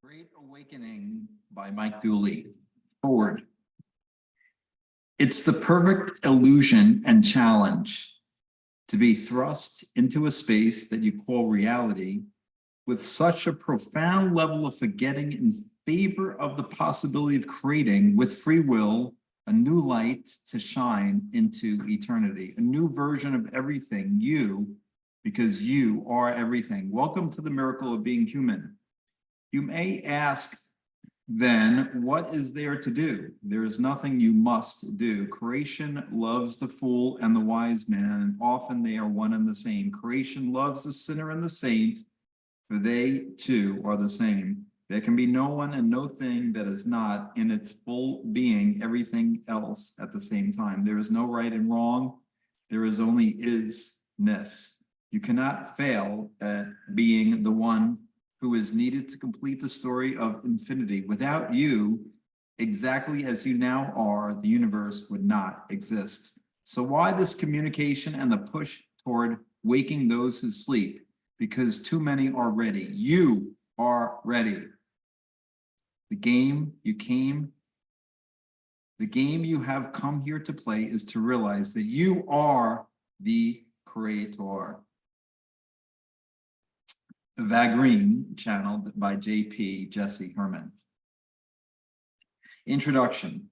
Great Awakening by Mike Dooley. Forward. It's the perfect illusion and challenge to be thrust into a space that you call reality with such a profound level of forgetting in favor of the possibility of creating with free will a new light to shine into eternity, a new version of everything, you, because you are everything. Welcome to the miracle of being human. You may ask, then, what is there to do? There is nothing you must do. Creation loves the fool and the wise man, and often they are one and the same. Creation loves the sinner and the saint, for they too are the same. There can be no one and no thing that is not in its full being everything else at the same time. There is no right and wrong. There is only isness. You cannot fail at being the one who is needed to complete the story of infinity. Without you, exactly as you now are, the universe would not exist. So why this communication and the push toward waking those who sleep? Because too many are ready. You are ready. The game you have come here to play is to realize that you are the creator. Vagreen, channeled by J.P. Jesse Herman. Introduction.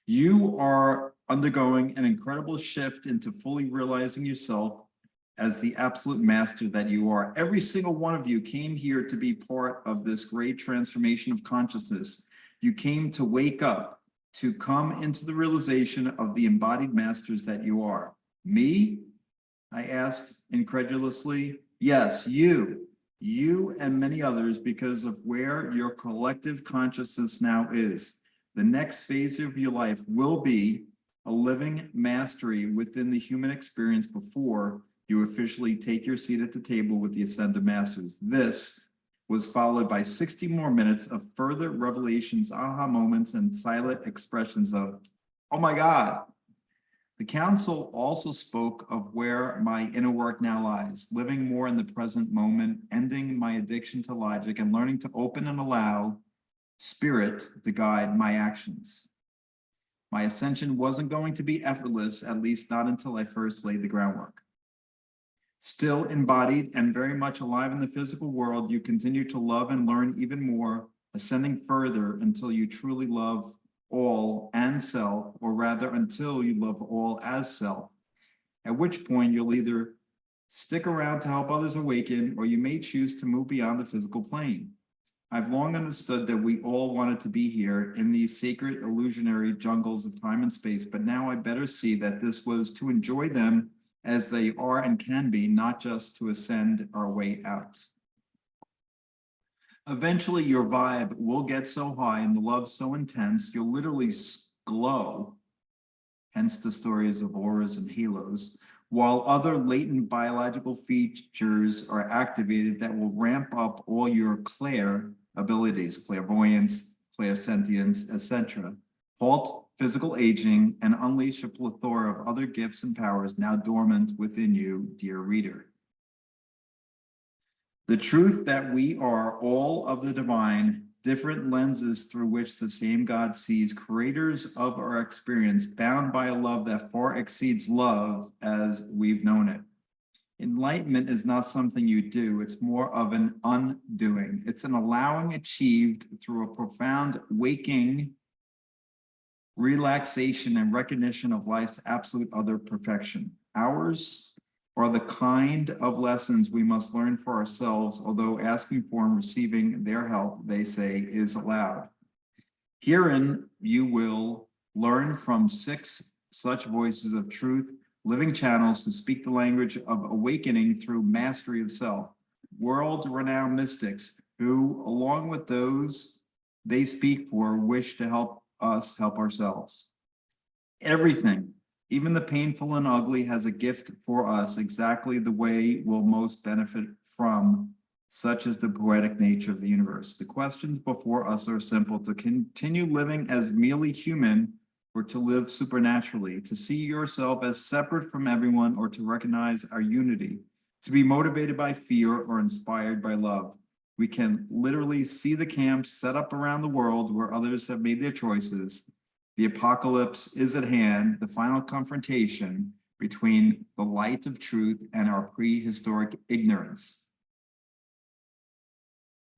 You are undergoing an incredible shift into fully realizing yourself as the absolute master that you are. Every single one of you came here to be part of this great transformation of consciousness. You came to wake up, to come into the realization of the embodied masters that you are. Me? I asked incredulously. Yes, you and many others, because of where your collective consciousness now is. The next phase of your life will be a living mastery within the human experience before you officially take your seat at the table with the ascended masters. This was followed by 60 more minutes of further revelations, aha moments, and silent expressions of, oh my God. The council also spoke of where my inner work now lies, living more in the present moment, ending my addiction to logic, and learning to open and allow spirit to guide my actions. My ascension wasn't going to be effortless, at least not until I first laid the groundwork. Still embodied and very much alive in the physical world, you continue to love and learn even more, ascending further until you truly love all and self, or rather until you love all as self, at which point you'll either stick around to help others awaken, or you may choose to move beyond the physical plane. I've long understood that we all wanted to be here in these sacred illusionary jungles of time and space, but now I better see that this was to enjoy them as they are and can be, not just to ascend our way out. Eventually, your vibe will get so high and the love so intense, you'll literally glow, hence the stories of auras and halos, while other latent biological features are activated that will ramp up all your clair abilities, clairvoyance, clairsentience, etc., halt physical aging, and unleash a plethora of other gifts and powers now dormant within you, dear reader. The truth that we are all of the divine, different lenses through which the same God sees, creators of our experience, bound by a love that far exceeds love as we've known it. Enlightenment is not something you do, it's more of an undoing. It's an allowing achieved through a profound waking, relaxation, and recognition of life's absolute other perfection. Ours are the kind of lessons we must learn for ourselves, although asking for and receiving their help, they say, is allowed. Herein, you will learn from 6 such voices of truth, living channels who speak the language of awakening through mastery of self, world-renowned mystics who, along with those they speak for, wish to help us help ourselves. Everything, even the painful and ugly, has a gift for us exactly the way we'll most benefit from, such as the poetic nature of the universe. The questions before us are simple: to continue living as merely human, or to live supernaturally, to see yourself as separate from everyone, or to recognize our unity, to be motivated by fear or inspired by love. We can literally see the camps set up around the world where others have made their choices. The apocalypse is at hand, the final confrontation between the light of truth and our prehistoric ignorance.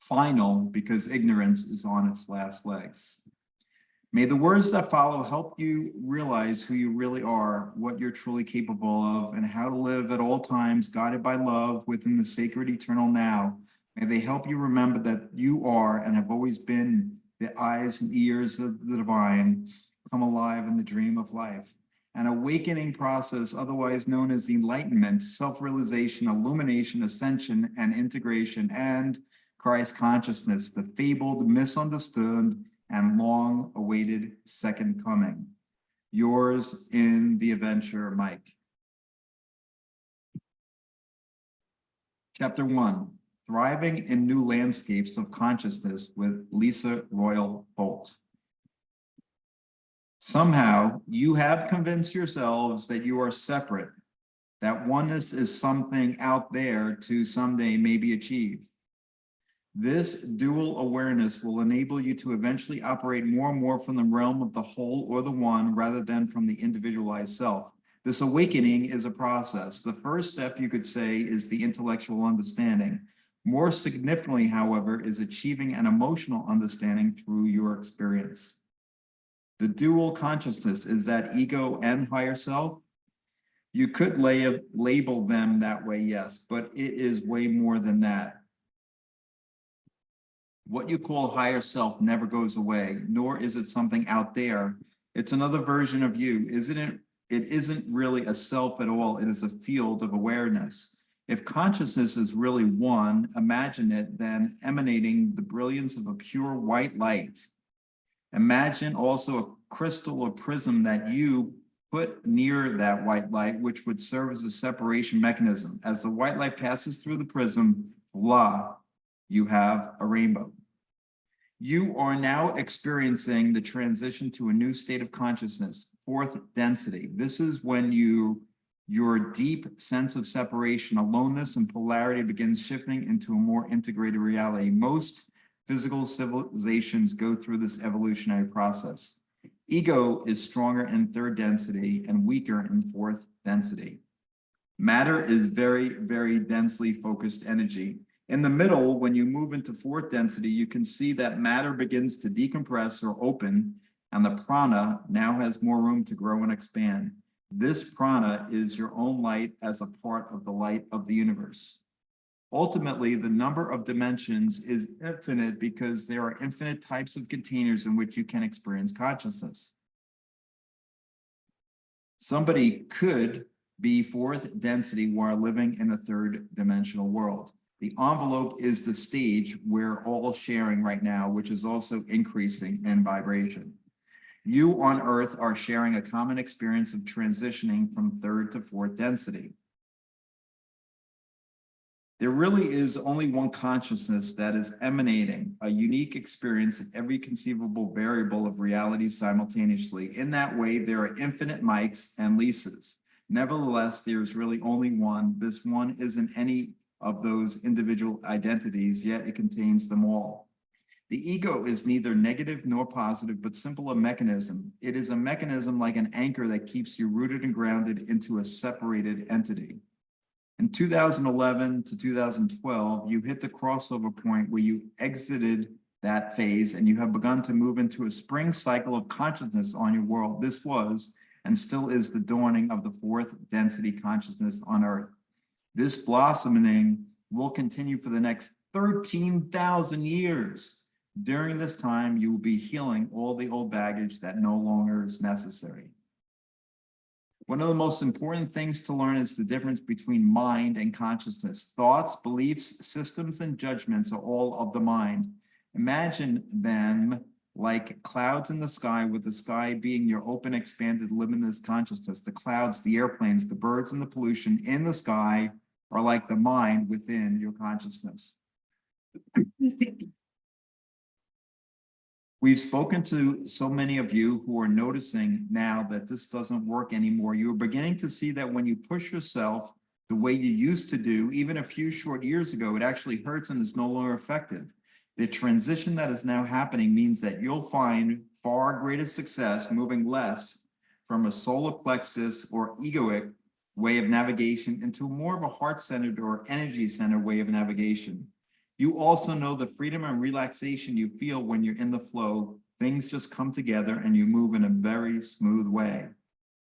Final, because ignorance is on its last legs. May the words that follow help you realize who you really are, what you're truly capable of, and how to live at all times guided by love within the sacred eternal now. May they help you remember that you are and have always been the eyes and ears of the divine, come alive in the dream of life. An awakening process, otherwise known as enlightenment, self-realization, illumination, ascension, and integration, and Christ consciousness, the fabled, misunderstood, and long-awaited second coming. Yours in the adventure, Mike. Chapter 1, Thriving in New Landscapes of Consciousness with Lisa Royal Holt. Somehow, you have convinced yourselves that you are separate, that oneness is something out there to someday maybe achieve. This dual awareness will enable you to eventually operate more and more from the realm of the whole or the one rather than from the individualized self. This awakening is a process. The first step, you could say, is the intellectual understanding. More significantly, however, is achieving an emotional understanding through your experience. The dual consciousness is that ego and higher self. You could label them that way, yes, but it is way more than that. What you call higher self never goes away, nor is it something out there. It's another version of you, isn't it? It isn't really a self at all. It is a field of awareness. If consciousness is really one, imagine it then emanating the brilliance of a pure white light. Imagine also a crystal or prism that you put near that white light, which would serve as a separation mechanism. As the white light passes through the prism, voila, you have a rainbow. You are now experiencing the transition to a new state of consciousness, fourth density. This is when your deep sense of separation, aloneness, and polarity begins shifting into a more integrated reality. Most physical civilizations go through this evolutionary process. Ego is stronger in third density and weaker in fourth density. Matter is very, very densely focused energy. In the middle, when you move into fourth density, you can see that matter begins to decompress or open, and the prana now has more room to grow and expand. This prana is your own light as a part of the light of the universe. Ultimately, the number of dimensions is infinite because there are infinite types of containers in which you can experience consciousness. Somebody could be fourth density while living in a third dimensional world. The envelope is the stage we're all sharing right now, which is also increasing in vibration. You on Earth are sharing a common experience of transitioning from third to fourth density. There really is only one consciousness that is emanating a unique experience in every conceivable variable of reality simultaneously. In that way, there are infinite Mikes and Lisas. Nevertheless, there is really only one. This one isn't any of those individual identities, yet it contains them all. The ego is neither negative nor positive, but simply a mechanism. It is a mechanism like an anchor that keeps you rooted and grounded into a separated entity. In 2011 to 2012, you hit the crossover point where you exited that phase and you have begun to move into a spring cycle of consciousness on your world. This was and still is the dawning of the fourth density consciousness on Earth. This blossoming will continue for the next 13,000 years. During this time, you will be healing all the old baggage that no longer is necessary. One of the most important things to learn is the difference between mind and consciousness. Thoughts, beliefs, systems, and judgments are all of the mind. Imagine them like clouds in the sky, with the sky being your open, expanded, limitless consciousness. The clouds, the airplanes, the birds, and the pollution in the sky are like the mind within your consciousness. We've spoken to so many of you who are noticing now that this doesn't work anymore. You're beginning to see that when you push yourself the way you used to do, even a few short years ago, it actually hurts and is no longer effective. The transition that is now happening means that you'll find far greater success moving less from a solar plexus or egoic way of navigation into more of a heart-centered or energy-centered way of navigation. You also know the freedom and relaxation you feel when you're in the flow. Things just come together and you move in a very smooth way.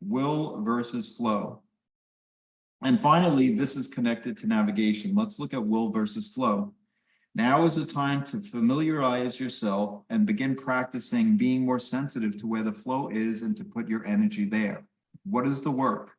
Will versus flow. And finally, this is connected to navigation. Let's look at will versus flow. Now is the time to familiarize yourself and begin practicing being more sensitive to where the flow is and to put your energy there. What is the work?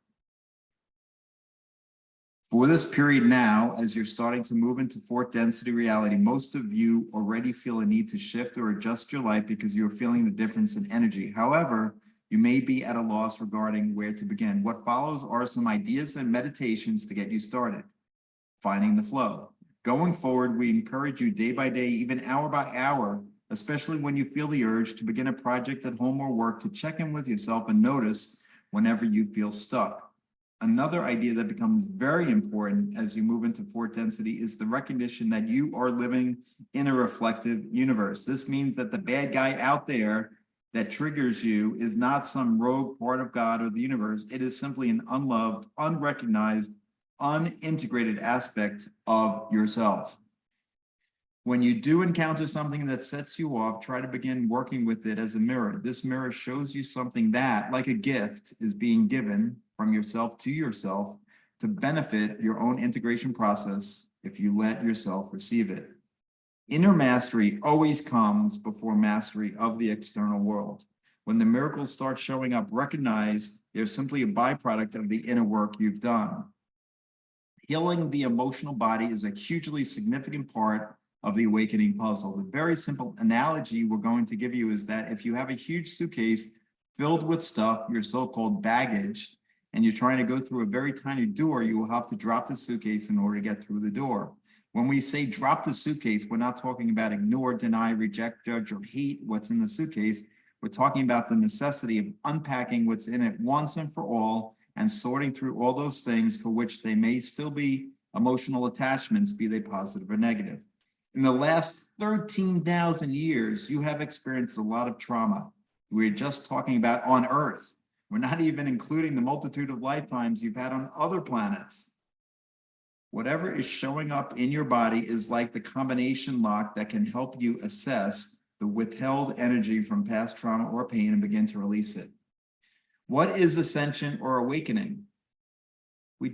For this period now, as you're starting to move into fourth density reality, most of you already feel a need to shift or adjust your life because you're feeling the difference in energy. However, you may be at a loss regarding where to begin. What follows are some ideas and meditations to get you started. Finding the flow. Going forward, we encourage you day by day, even hour by hour, especially when you feel the urge to begin a project at home or work, to check in with yourself and notice whenever you feel stuck. Another idea that becomes very important as you move into fourth density is the recognition that you are living in a reflective universe. This means that the bad guy out there that triggers you is not some rogue part of God or the universe. It is simply an unloved, unrecognized, unintegrated aspect of yourself. When you do encounter something that sets you off, try to begin working with it as a mirror. This mirror shows you something that, like a gift, is being given from yourself to yourself to benefit your own integration process if you let yourself receive it. Inner mastery always comes before mastery of the external world. When the miracles start showing up, recognize they're simply a byproduct of the inner work you've done. Healing the emotional body is a hugely significant part of the awakening puzzle. The very simple analogy we're going to give you is that if you have a huge suitcase filled with stuff, your so-called baggage, and you're trying to go through a very tiny door, you will have to drop the suitcase in order to get through the door. When we say drop the suitcase, we're not talking about ignore, deny, reject, judge, or hate what's in the suitcase. We're talking about the necessity of unpacking what's in it once and for all and sorting through all those things for which they may still be emotional attachments, be they positive or negative. In the last 13,000 years, you have experienced a lot of trauma. We're just talking about on Earth. We're not even including the multitude of lifetimes you've had on other planets. Whatever is showing up in your body is like the combination lock that can help you assess the withheld energy from past trauma or pain and begin to release it. What is ascension or awakening? We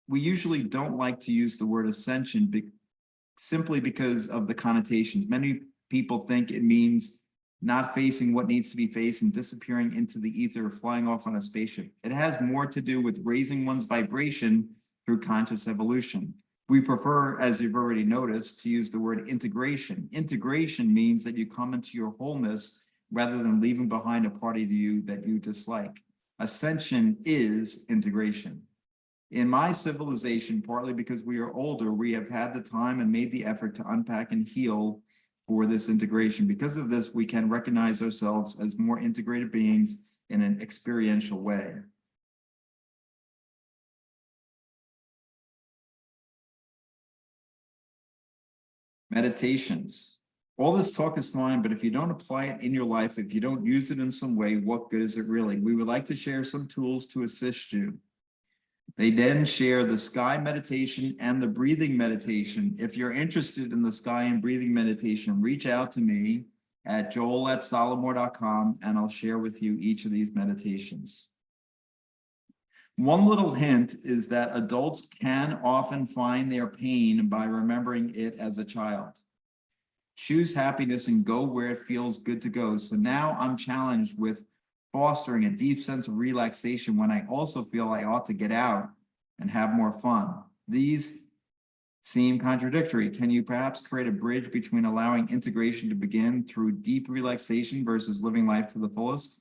usually don't like to use the word ascension simply because of the connotations. Many people think it means not facing what needs to be faced and disappearing into the ether or flying off on a spaceship. It has more to do with raising one's vibration through conscious evolution. We prefer, as you've already noticed, to use the word integration. Integration means that you come into your wholeness rather than leaving behind a part of you that you dislike. Ascension is integration. In my civilization, partly because we are older, we have had the time and made the effort to unpack and heal for this integration. Because of this, we can recognize ourselves as more integrated beings in an experiential way. Meditations. All this talk is fine, but if you don't apply it in your life, if you don't use it in some way, what good is it really? We would like to share some tools to assist you. They then share the sky meditation and the breathing meditation. If you're interested in the sky and breathing meditation, reach out to me at joel@solomore.com and I'll share with you each of these meditations. One little hint is that adults can often find their pain by remembering it as a child. Choose happiness and go where it feels good to go. So now I'm challenged with fostering a deep sense of relaxation when I also feel I ought to get out and have more fun. These seem contradictory. Can you perhaps create a bridge between allowing integration to begin through deep relaxation versus living life to the fullest?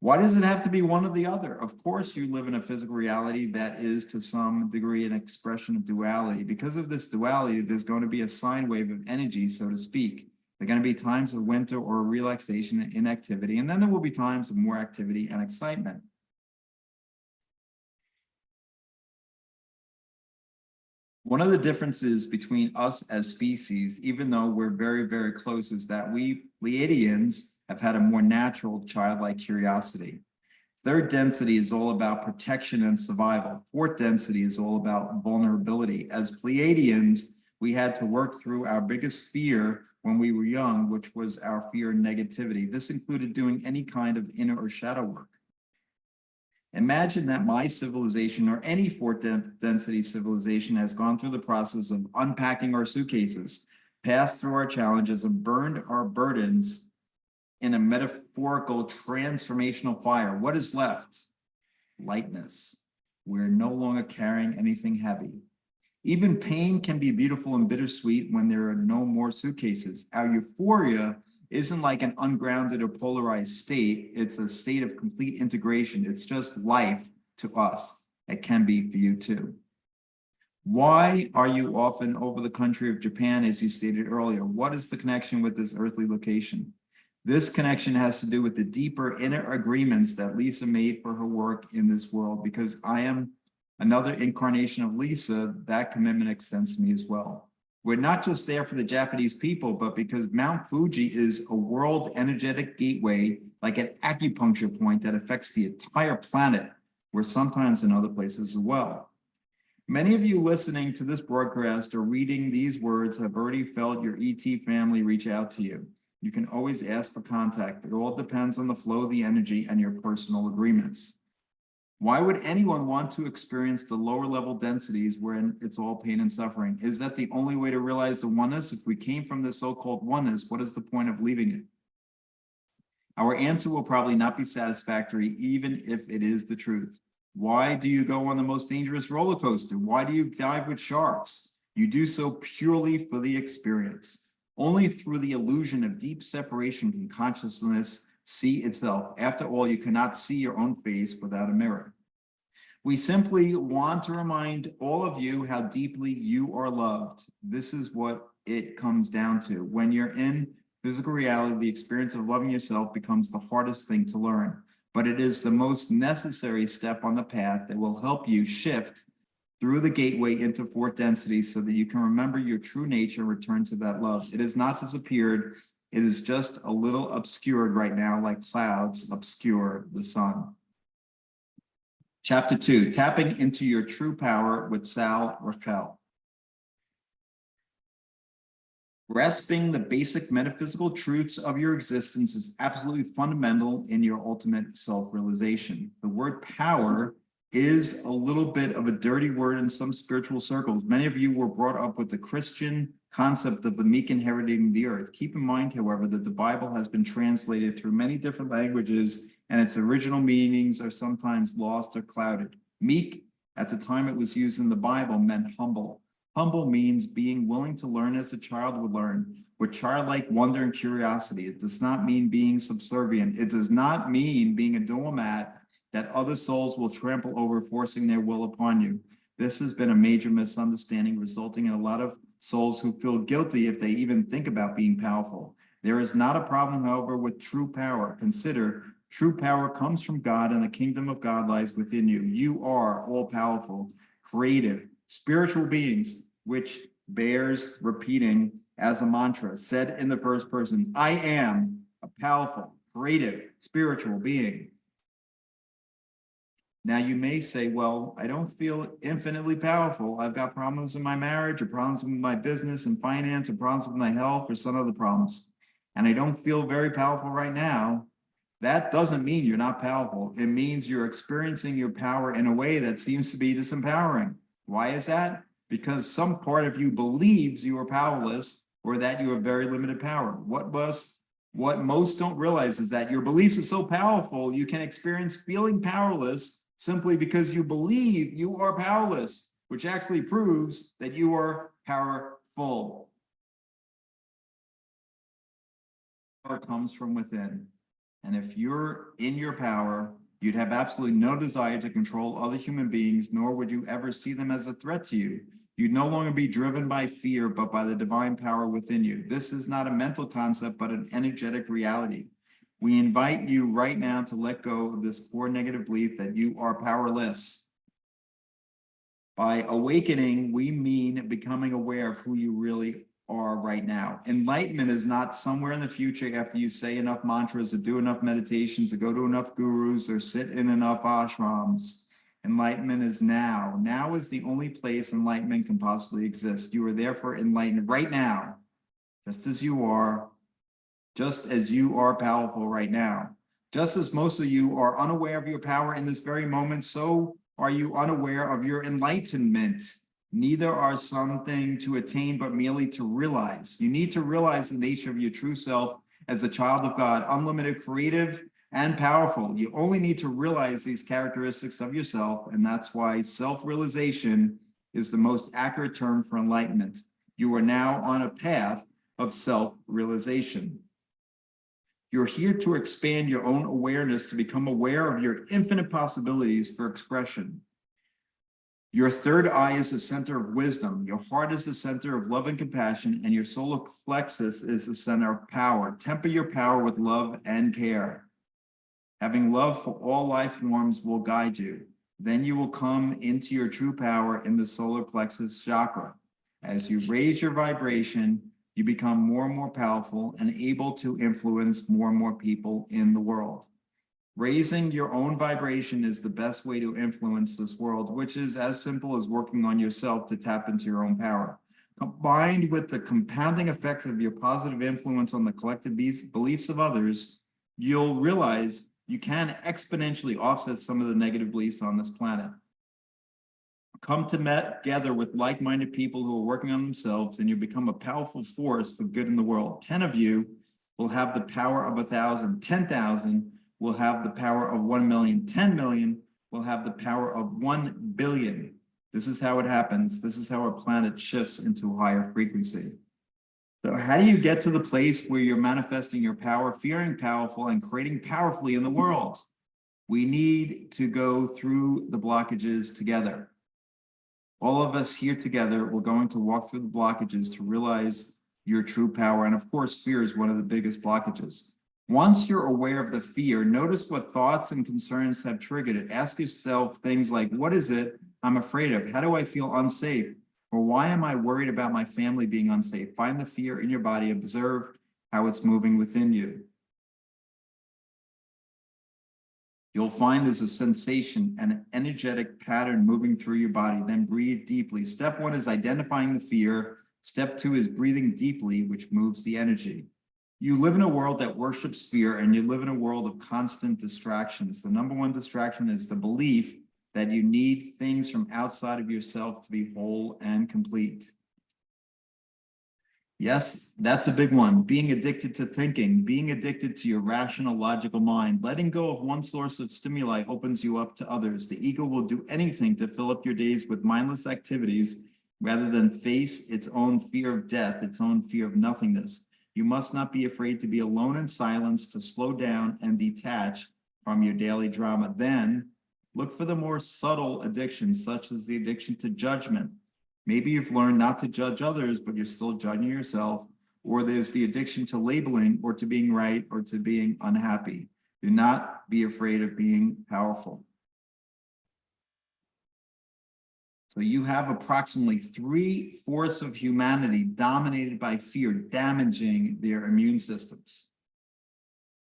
Why does it have to be one or the other? Of course, you live in a physical reality that is to some degree an expression of duality. Because of this duality, there's going to be a sine wave of energy, so to speak. There are going to be times of winter or relaxation and inactivity, and then there will be times of more activity and excitement. One of the differences between us as species, even though we're very, very close, is that we Pleiadians have had a more natural childlike curiosity. Third density is all about protection and survival. Fourth density is all about vulnerability. As Pleiadians, we had to work through our biggest fear when we were young, which was our fear of negativity. This included doing any kind of inner or shadow work. Imagine that my civilization or any fourth density civilization has gone through the process of unpacking our suitcases, passed through our challenges, and burned our burdens in a metaphorical transformational fire. What is left? Lightness. We're no longer carrying anything heavy. Even pain can be beautiful and bittersweet when there are no more suitcases. Our euphoria isn't like an ungrounded or polarized state. It's a state of complete integration. It's just life to us. It can be for you too. Why are you often over the country of Japan, as you stated earlier? What is the connection with this earthly location? This connection has to do with the deeper inner agreements that Lisa made for her work in this world. Because I am another incarnation of Lisa, that commitment extends to me as well. We're not just there for the Japanese people, but because Mount Fuji is a world energetic gateway, like an acupuncture point that affects the entire planet, we're sometimes in other places as well. Many of you listening to this broadcast or reading these words have already felt your ET family reach out to you. You can always ask for contact. It all depends on the flow of the energy and your personal agreements. Why would anyone want to experience the lower level densities when it's all pain and suffering? Is that the only way to realize the oneness? If we came from the so-called oneness, what is the point of leaving it? Our answer will probably not be satisfactory, even if it is the truth. Why do you go on the most dangerous roller coaster? Why do you dive with sharks? You do so purely for the experience. Only through the illusion of deep separation can consciousness see itself. After all, you cannot see your own face without a mirror. We simply want to remind all of you how deeply you are loved. This is what it comes down to. When you're in physical reality, the experience of loving yourself becomes the hardest thing to learn, but it is the most necessary step on the path that will help you shift through the gateway into fourth density so that you can remember your true nature and return to that love. It has not disappeared. It is just a little obscured right now, like clouds obscure the sun. Chapter 2, Tapping into Your True Power with Sal Rachel. Grasping the basic metaphysical truths of your existence is absolutely fundamental in your ultimate self-realization. The word power is a little bit of a dirty word in some spiritual circles. Many of you were brought up with the Christian concept of the meek inheriting the earth. Keep in mind, however, that the Bible has been translated through many different languages and its original meanings are sometimes lost or clouded. Meek, at the time it was used in the Bible, meant humble. Humble means being willing to learn as a child would learn, with childlike wonder and curiosity. It does not mean being subservient. It does not mean being a doormat that other souls will trample over, forcing their will upon you. This has been a major misunderstanding, resulting in a lot of souls who feel guilty if they even think about being powerful. There is not a problem, however, with true power. Consider, true power comes from God, and the kingdom of God lies within you. You are all-powerful, creative, spiritual beings, which bears repeating as a mantra, said in the first person. I am a powerful, creative, spiritual being. Now you may say, well, I don't feel infinitely powerful. I've got problems in my marriage or problems with my business and finance or problems with my health or some other problems. And I don't feel very powerful right now. That doesn't mean you're not powerful. It means you're experiencing your power in a way that seems to be disempowering. Why is that? Because some part of you believes you are powerless or that you have very limited power. What most don't realize is that your beliefs are so powerful, you can experience feeling powerless simply because you believe you are powerless, which actually proves that you are powerful. Power comes from within. And if you're in your power, you'd have absolutely no desire to control other human beings, nor would you ever see them as a threat to you. You'd no longer be driven by fear, but by the divine power within you. This is not a mental concept, but an energetic reality. We invite you right now to let go of this core negative belief that you are powerless. By awakening, we mean becoming aware of who you really are right now. Enlightenment is not somewhere in the future after you say enough mantras or do enough meditations or go to enough gurus or sit in enough ashrams. Enlightenment is now. Now is the only place enlightenment can possibly exist. You are therefore enlightened right now, just as you are powerful right now. Just as most of you are unaware of your power in this very moment, so are you unaware of your enlightenment. Neither are something to attain, but merely to realize. You need to realize the nature of your true self as a child of God, unlimited, creative, and powerful. You only need to realize these characteristics of yourself, and that's why self-realization is the most accurate term for enlightenment. You are now on a path of self-realization. You're here to expand your own awareness to become aware of your infinite possibilities for expression. Your third eye is the center of wisdom. Your heart is the center of love and compassion, and your solar plexus is the center of power. Temper your power with love and care. Having love for all life forms will guide you. Then you will come into your true power in the solar plexus chakra. As you raise your vibration, you become more and more powerful and able to influence more and more people in the world. Raising your own vibration is the best way to influence this world, which is as simple as working on yourself to tap into your own power. Combined with the compounding effect of your positive influence on the collective beliefs of others, you'll realize you can exponentially offset some of the negative beliefs on this planet. Come together with like-minded people who are working on themselves, and you become a powerful force for good in the world. 10 of you will have the power of 1,000. 10,000 will have the power of 1 million. 10 million will have the power of 1 billion. This is how it happens. This is how our planet shifts into a higher frequency. So how do you get to the place where you're manifesting your power, feeling powerful, and creating powerfully in the world? We need to go through the blockages together. All of us here together, we're going to walk through the blockages to realize your true power. And of course, fear is one of the biggest blockages. Once you're aware of the fear, notice what thoughts and concerns have triggered it. Ask yourself things like, what is it I'm afraid of? How do I feel unsafe? Or why am I worried about my family being unsafe? Find the fear in your body, observe how it's moving within you. You'll find there's a sensation and an energetic pattern moving through your body. Then breathe deeply. Step 1 is identifying the fear. Step 2 is breathing deeply, which moves the energy. You live in a world that worships fear, and you live in a world of constant distractions. The number one distraction is the belief that you need things from outside of yourself to be whole and complete. Yes, that's a big one. Being addicted to thinking, being addicted to your rational, logical mind. Letting go of one source of stimuli opens you up to others. The ego will do anything to fill up your days with mindless activities rather than face its own fear of death, its own fear of nothingness. You must not be afraid to be alone in silence, to slow down and detach from your daily drama. Then look for the more subtle addictions, such as the addiction to judgment. Maybe you've learned not to judge others, but you're still judging yourself. Or there's the addiction to labeling, or to being right, or to being unhappy. Do not be afraid of being powerful. So you have approximately 3/4 of humanity dominated by fear, damaging their immune systems.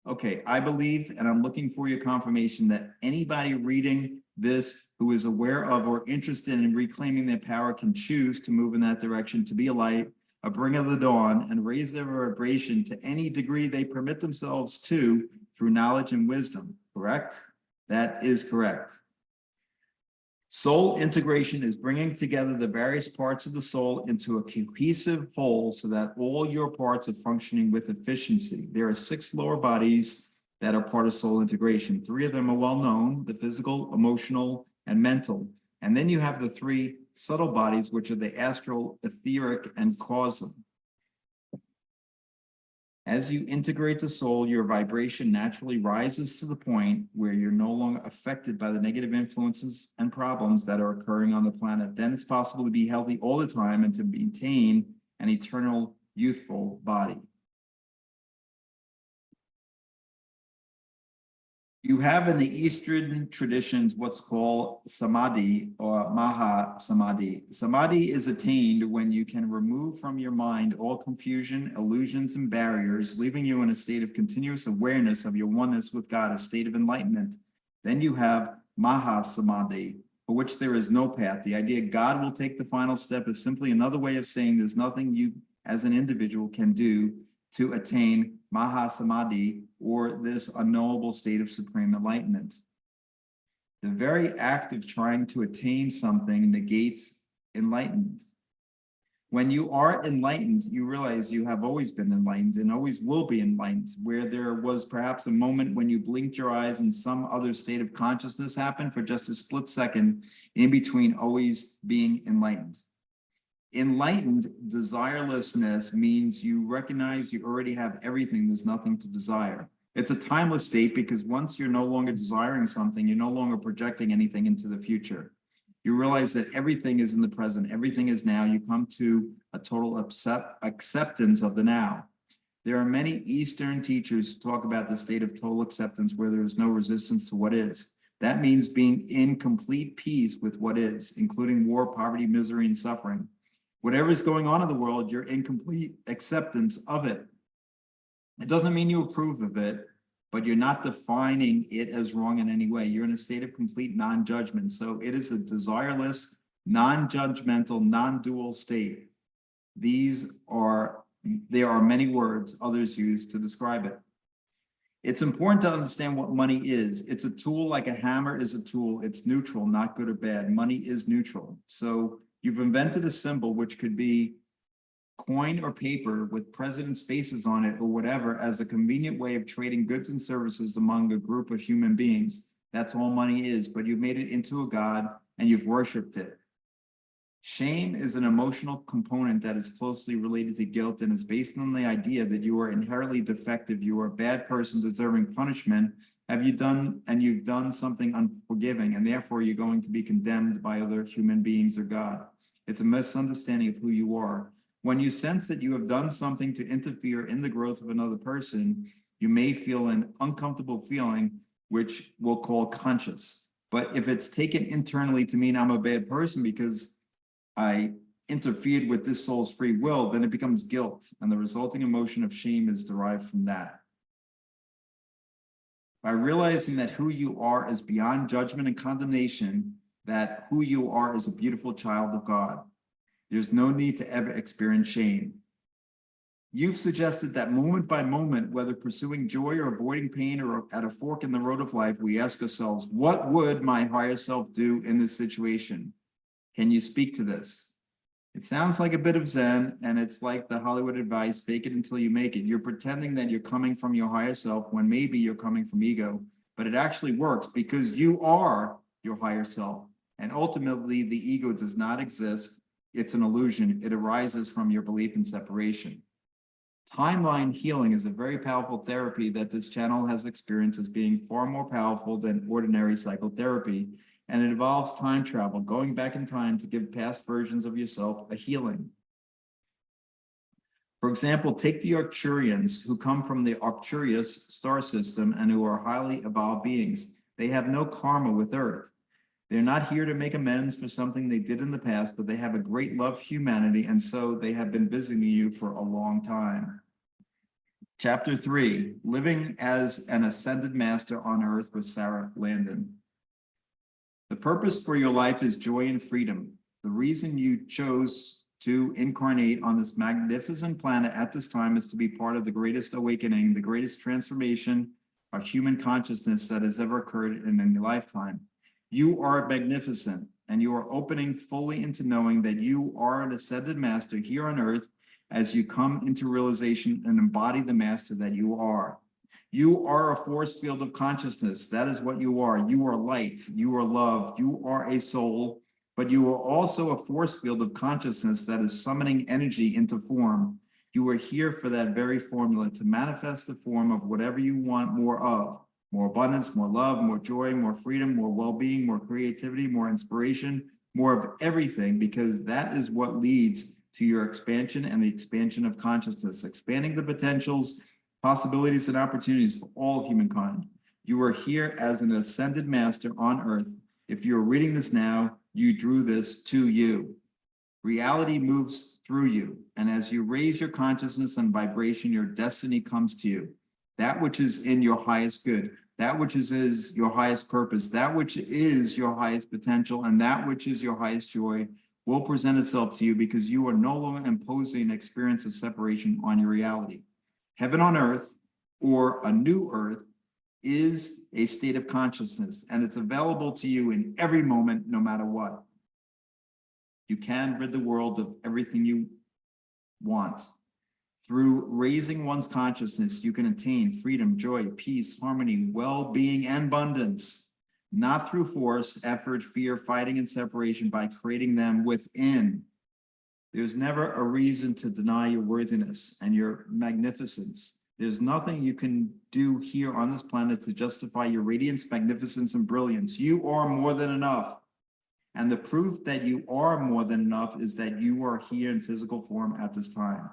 Okay, I believe, and I'm looking for your confirmation, that anybody reading this who is aware of or interested in reclaiming their power can choose to move in that direction, to be a light, a bringer of the dawn, and raise their vibration to any degree they permit themselves to through knowledge and wisdom, correct? That is correct. Soul integration is bringing together the various parts of the soul into a cohesive whole so that all your parts are functioning with efficiency. There are 6 lower bodies that are part of soul integration. 3 of them are well known: the physical, emotional, and mental. And then you have the 3 subtle bodies, which are the astral, etheric, and causal. As you integrate the soul, your vibration naturally rises to the point where you're no longer affected by the negative influences and problems that are occurring on the planet. Then it's possible to be healthy all the time and to maintain an eternal, youthful body. You have in the Eastern traditions what's called samadhi or maha samadhi. Samadhi is attained when you can remove from your mind all confusion, illusions, and barriers, leaving you in a state of continuous awareness of your oneness with God, a state of enlightenment. Then you have maha samadhi, for which there is no path. The idea God will take the final step is simply another way of saying there's nothing you as an individual can do to attain maha samadhi, or this unknowable state of supreme enlightenment. The very act of trying to attain something negates enlightenment. When you are enlightened, you realize you have always been enlightened and always will be enlightened, where there was perhaps a moment when you blinked your eyes and some other state of consciousness happened for just a split second in between always being enlightened. Enlightened desirelessness means you recognize you already have everything, there's nothing to desire. It's a timeless state because once you're no longer desiring something, you're no longer projecting anything into the future. You realize that everything is in the present, everything is now. You come to a total acceptance of the now. There are many Eastern teachers who talk about the state of total acceptance where there is no resistance to what is. That means being in complete peace with what is, including war, poverty, misery, and suffering. Whatever is going on in the world, you're in complete acceptance of it. It doesn't mean you approve of it, but you're not defining it as wrong in any way. You're in a state of complete non-judgment. So it is a desireless, non-judgmental, non-dual state. There are many words others use to describe it. It's important to understand what money is. It's a tool like a hammer is a tool. It's neutral, not good or bad. Money is neutral. So you've invented a symbol which could be coin or paper with presidents' faces on it or whatever as a convenient way of trading goods and services among a group of human beings. That's all money is, but you've made it into a god and you've worshipped it. Shame is an emotional component that is closely related to guilt and is based on the idea that you are inherently defective, you are a bad person deserving punishment. You've done something unforgiving, and therefore you're going to be condemned by other human beings or God. It's a misunderstanding of who you are. When you sense that you have done something to interfere in the growth of another person, you may feel an uncomfortable feeling, which we'll call conscious. But if it's taken internally to mean I'm a bad person because I interfered with this soul's free will, then it becomes guilt, and the resulting emotion of shame is derived from that. By realizing that who you are is beyond judgment and condemnation, that who you are is a beautiful child of God, there's no need to ever experience shame. You've suggested that moment by moment, whether pursuing joy or avoiding pain or at a fork in the road of life, we ask ourselves, what would my higher self do in this situation? Can you speak to this? It sounds like a bit of Zen, and it's like the Hollywood advice, fake it until you make it. You're pretending that you're coming from your higher self when maybe you're coming from ego, but it actually works because you are your higher self. And ultimately, the ego does not exist. It's an illusion. It arises from your belief in separation. Timeline healing is a very powerful therapy that this channel has experienced as being far more powerful than ordinary psychotherapy. And it involves time travel, going back in time to give past versions of yourself a healing. For example, take the Arcturians, who come from the Arcturus star system and who are highly evolved beings. They have no karma with Earth. They're not here to make amends for something they did in the past, but they have a great love for humanity, and so they have been visiting you for a long time. Chapter 3, Living as an Ascended Master on Earth with Sarah Landon. The purpose for your life is joy and freedom. The reason you chose to incarnate on this magnificent planet at this time is to be part of the greatest awakening, the greatest transformation of human consciousness that has ever occurred in any lifetime. You are magnificent, and you are opening fully into knowing that you are an ascended master here on earth as you come into realization and embody the master that you are. You are a force field of consciousness. That is what you are. You are light. You are love. You are a soul, but you are also a force field of consciousness that is summoning energy into form. You are here for that very formula to manifest the form of whatever you want more of. More abundance, more love, more joy, more freedom, more well-being, more creativity, more inspiration, more of everything, because that is what leads to your expansion and the expansion of consciousness, expanding the potentials, possibilities, and opportunities for all humankind. You are here as an ascended master on earth. If you're reading this now, you drew this to you. Reality moves through you, and as you raise your consciousness and vibration, your destiny comes to you. That which is in your highest good, that which is your highest purpose, that which is your highest potential, and that which is your highest joy will present itself to you because you are no longer imposing an experience of separation on your reality. Heaven on earth, or a new earth, is a state of consciousness, and it's available to you in every moment, no matter what. You can rid the world of everything you want. Through raising one's consciousness, you can attain freedom, joy, peace, harmony, well-being, and abundance. Not through force, effort, fear, fighting, and separation, by creating them within. There's never a reason to deny your worthiness and your magnificence. There's nothing you can do here on this planet to justify your radiance, magnificence, and brilliance. You are more than enough. And the proof that you are more than enough is that you are here in physical form at this time.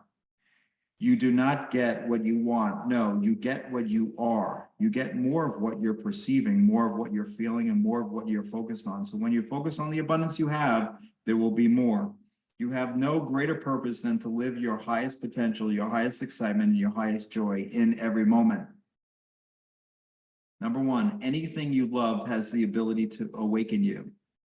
You do not get what you want. No, you get what you are. You get more of what you're perceiving, more of what you're feeling, and more of what you're focused on. So when you focus on the abundance you have, there will be more. You have no greater purpose than to live your highest potential, your highest excitement, and your highest joy in every moment. Number one, anything you love has the ability to awaken you.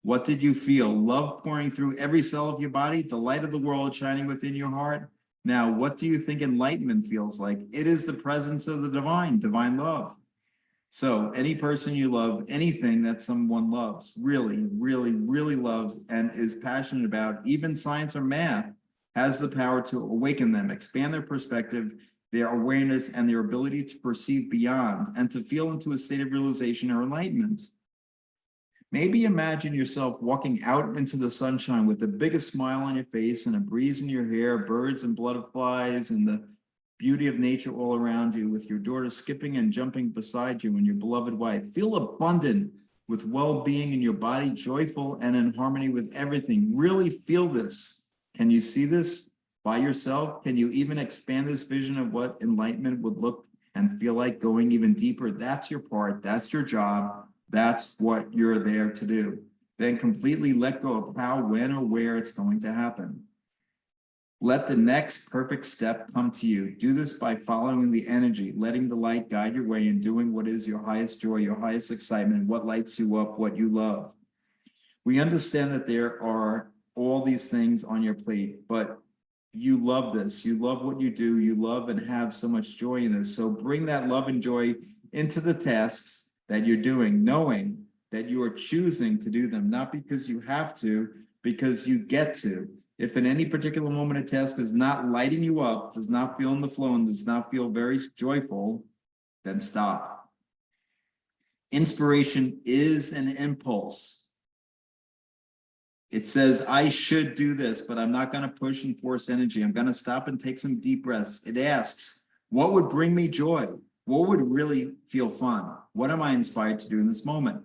What did you feel? Love pouring through every cell of your body, the light of the world shining within your heart. Now, what do you think enlightenment feels like? It is the presence of the divine love. So any person you love, anything that someone loves, really, really, really loves and is passionate about, even science or math, has the power to awaken them, expand their perspective, their awareness, and their ability to perceive beyond and to feel into a state of realization or enlightenment. Maybe imagine yourself walking out into the sunshine with the biggest smile on your face and a breeze in your hair, birds and butterflies, and the beauty of nature all around you, with your daughter skipping and jumping beside you and your beloved wife. Feel abundant with well-being in your body, joyful and in harmony with everything. Really feel this. Can you see this by yourself? Can you even expand this vision of what enlightenment would look and feel like, going even deeper? That's your part. That's your job. That's what you're there to do. Then completely let go of how, when, or where it's going to happen. Let the next perfect step come to you. Do this by following the energy, letting the light guide your way, and doing what is your highest joy, your highest excitement, what lights you up, what you love. We understand that there are all these things on your plate, but you love this. You love what you do. You love and have so much joy in this. So bring that love and joy into the tasks that you're doing, knowing that you are choosing to do them, not because you have to, because you get to. If in any particular moment a task is not lighting you up, does not feel in the flow, and does not feel very joyful, then stop. Inspiration is an impulse. It says, I should do this, but I'm not going to push and force energy. I'm going to stop and take some deep breaths. It asks, what would bring me joy? What would really feel fun? What am I inspired to do in this moment?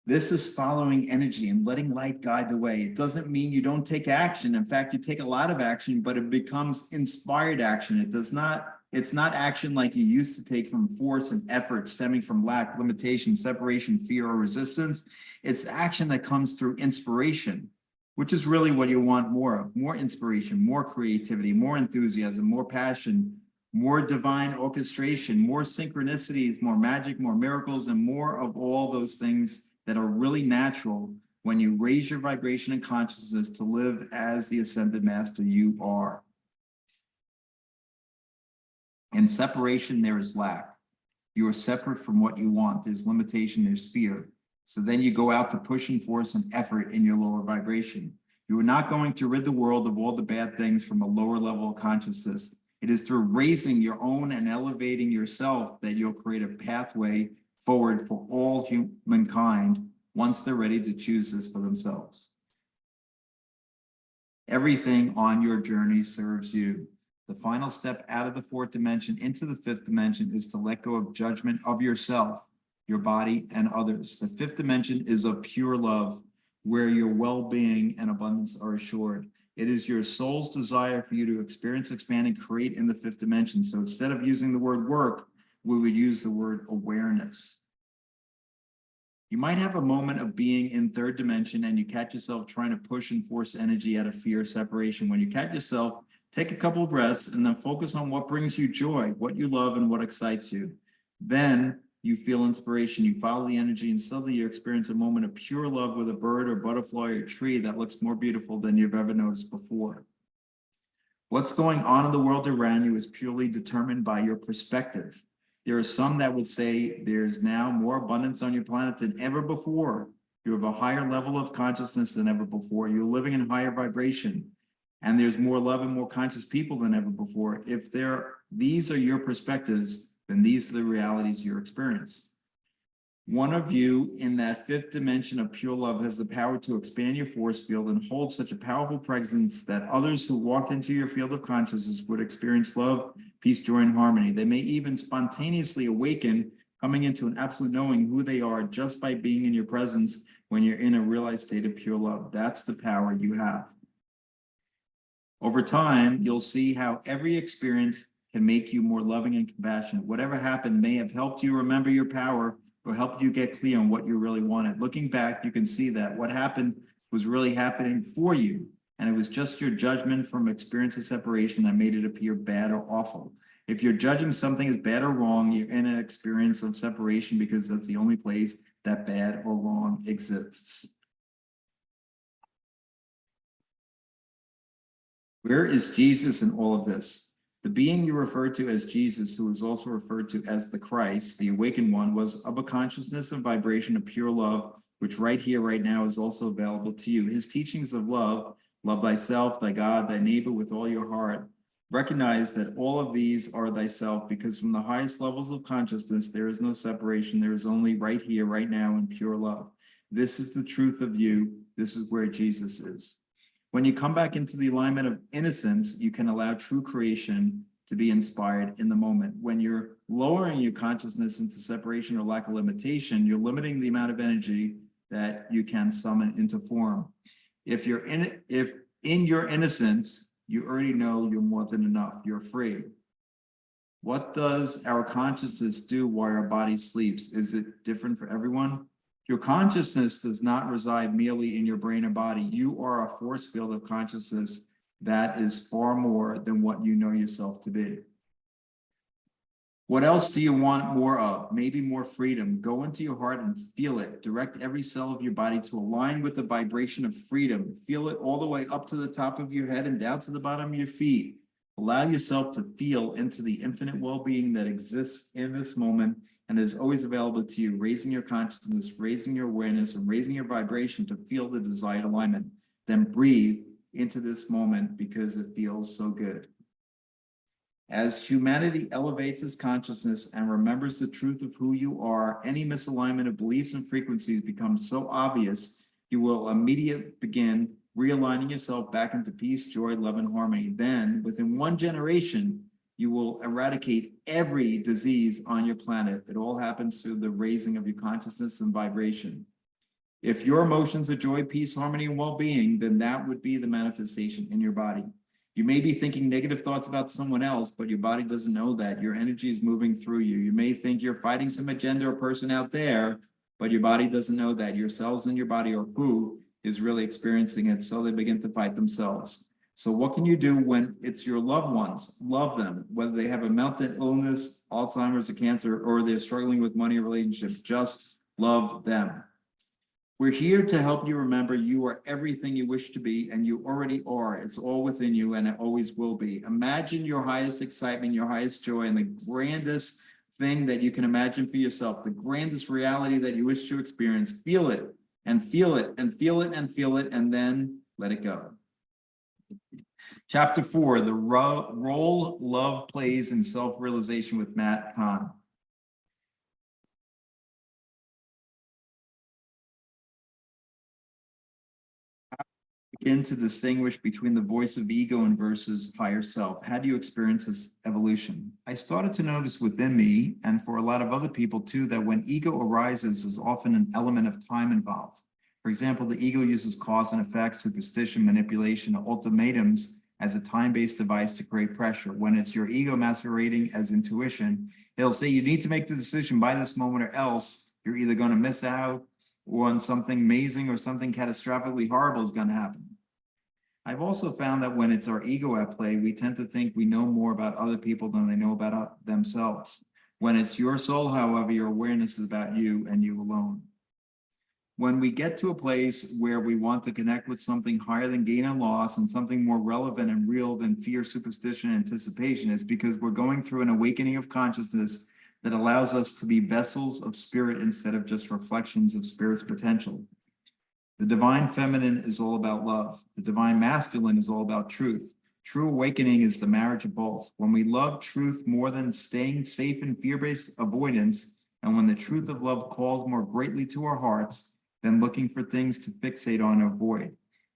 This is following energy and letting light guide the way. It doesn't mean you don't take action. In fact, you take a lot of action, but it becomes inspired action. It's not action like you used to take from force and effort stemming from lack, limitation, separation, fear, or resistance. It's action that comes through inspiration, which is really what you want more of. More inspiration, more creativity, more enthusiasm, more passion, more divine orchestration, more synchronicities, more magic, more miracles, and more of all those things that are really natural when you raise your vibration and consciousness to live as the ascended master you are. In separation, there is lack. You are separate from what you want. There's limitation, there's fear. So then you go out to push and force and effort in your lower vibration. You are not going to rid the world of all the bad things from a lower level of consciousness. It is through raising your own and elevating yourself that you'll create a pathway forward for all humankind once they're ready to choose this for themselves. Everything on your journey serves you. The final step out of the fourth dimension into the fifth dimension is to let go of judgment of yourself, your body, and others. The fifth dimension is of pure love, where your well-being and abundance are assured. It is your soul's desire for you to experience, expand, and create in the fifth dimension. So instead of using the word work, we would use the word awareness. You might have a moment of being in third dimension and you catch yourself trying to push and force energy out of fear of separation. When you catch yourself, take a couple of breaths and then focus on what brings you joy, what you love, and what excites you. Then you feel inspiration, you follow the energy, and suddenly you experience a moment of pure love with a bird or butterfly or tree that looks more beautiful than you've ever noticed before. What's going on in the world around you is purely determined by your perspective. There are some that would say there's now more abundance on your planet than ever before. You have a higher level of consciousness than ever before. You're living in higher vibration, and there's more love and more conscious people than ever before. If these are your perspectives, then these are the realities you experience. One of you in that fifth dimension of pure love has the power to expand your force field and hold such a powerful presence that others who walked into your field of consciousness would experience love, peace, joy, and harmony. They may even spontaneously awaken, coming into an absolute knowing who they are just by being in your presence when you're in a realized state of pure love. That's the power you have. Over time, you'll see how every experience can make you more loving and compassionate. Whatever happened may have helped you remember your power or helped you get clear on what you really wanted. Looking back, you can see that what happened was really happening for you, and it was just your judgment from experience of separation that made it appear bad or awful. If you're judging something as bad or wrong, you're in an experience of separation because that's the only place that bad or wrong exists. Where is Jesus in all of this? The being you refer to as Jesus, who is also referred to as the Christ, the awakened one, was of a consciousness and vibration of pure love, which right here, right now, is also available to you. His teachings of love, love thyself, thy God, thy neighbor with all your heart. Recognize that all of these are thyself, because from the highest levels of consciousness, there is no separation. There is only right here, right now, in pure love. This is the truth of you. This is where Jesus is. When you come back into the alignment of innocence, you can allow true creation to be inspired in the moment. When you're lowering your consciousness into separation or lack of limitation, you're limiting the amount of energy that you can summon into form. If in your innocence, you already know you're more than enough, you're free. What does our consciousness do while our body sleeps? Is it different for everyone? Your consciousness does not reside merely in your brain and body. You are a force field of consciousness that is far more than what you know yourself to be. What else do you want more of? Maybe more freedom. Go into your heart and feel it. Direct every cell of your body to align with the vibration of freedom. Feel it all the way up to the top of your head and down to the bottom of your feet. Allow yourself to feel into the infinite well-being that exists in this moment and is always available to you, raising your consciousness, raising your awareness, and raising your vibration to feel the desired alignment. Then breathe into this moment because it feels so good. As humanity elevates its consciousness and remembers the truth of who you are, any misalignment of beliefs and frequencies becomes so obvious, you will immediately begin realigning yourself back into peace, joy, love, and harmony. Then, within one generation, you will eradicate every disease on your planet. It all happens through the raising of your consciousness and vibration. If your emotions are joy, peace, harmony, and well-being, then that would be the manifestation in your body. You may be thinking negative thoughts about someone else, but your body doesn't know that. Your energy is moving through you. You may think you're fighting some agenda or person out there, but your body doesn't know that. Your cells in your body or who is really experiencing it, so they begin to fight themselves. So what can you do when it's your loved ones? Love them, whether they have a mental illness, Alzheimer's or cancer, or they're struggling with money or relationships, just love them. We're here to help you remember you are everything you wish to be, and you already are. It's all within you, and it always will be. Imagine your highest excitement, your highest joy, and the grandest thing that you can imagine for yourself, the grandest reality that you wish to experience. Feel it, and feel it, and feel it, and feel it, and then let it go. Chapter 4, the role love plays in self-realization with Matt Kahn. Begin to distinguish between the voice of ego and versus higher self. How do you experience this evolution? I started to notice within me, and for a lot of other people too, that when ego arises, there's often an element of time involved. For example, the ego uses cause and effect, superstition, manipulation, ultimatums as a time-based device to create pressure. When it's your ego masquerading as intuition, it'll say you need to make the decision by this moment or else you're either going to miss out on something amazing or something catastrophically horrible is going to happen. I've also found that when it's our ego at play, we tend to think we know more about other people than they know about themselves. When it's your soul, however, your awareness is about you and you alone. When we get to a place where we want to connect with something higher than gain and loss and something more relevant and real than fear, superstition, and anticipation, it's because we're going through an awakening of consciousness that allows us to be vessels of spirit instead of just reflections of spirit's potential. The divine feminine is all about love. The divine masculine is all about truth. True awakening is the marriage of both. When we love truth more than staying safe in fear-based avoidance, and when the truth of love calls more greatly to our hearts than looking for things to fixate on or avoid.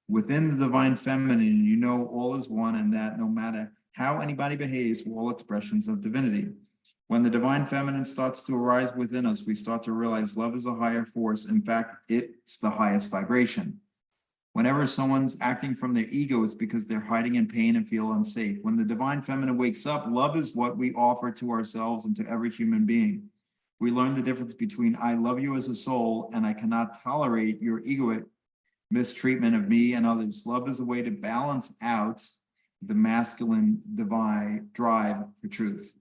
Within the divine feminine, you know all is one, and that no matter how anybody behaves, we're all expressions of divinity. When the divine feminine starts to arise within us, we start to realize love is a higher force. In fact, it's the highest vibration. Whenever someone's acting from their ego, it's because they're hiding in pain and feel unsafe. When the divine feminine wakes up, love is what we offer to ourselves and to every human being. We learn the difference between I love you as a soul and I cannot tolerate your egoic mistreatment of me and others. Love is a way to balance out the masculine divine drive for truth.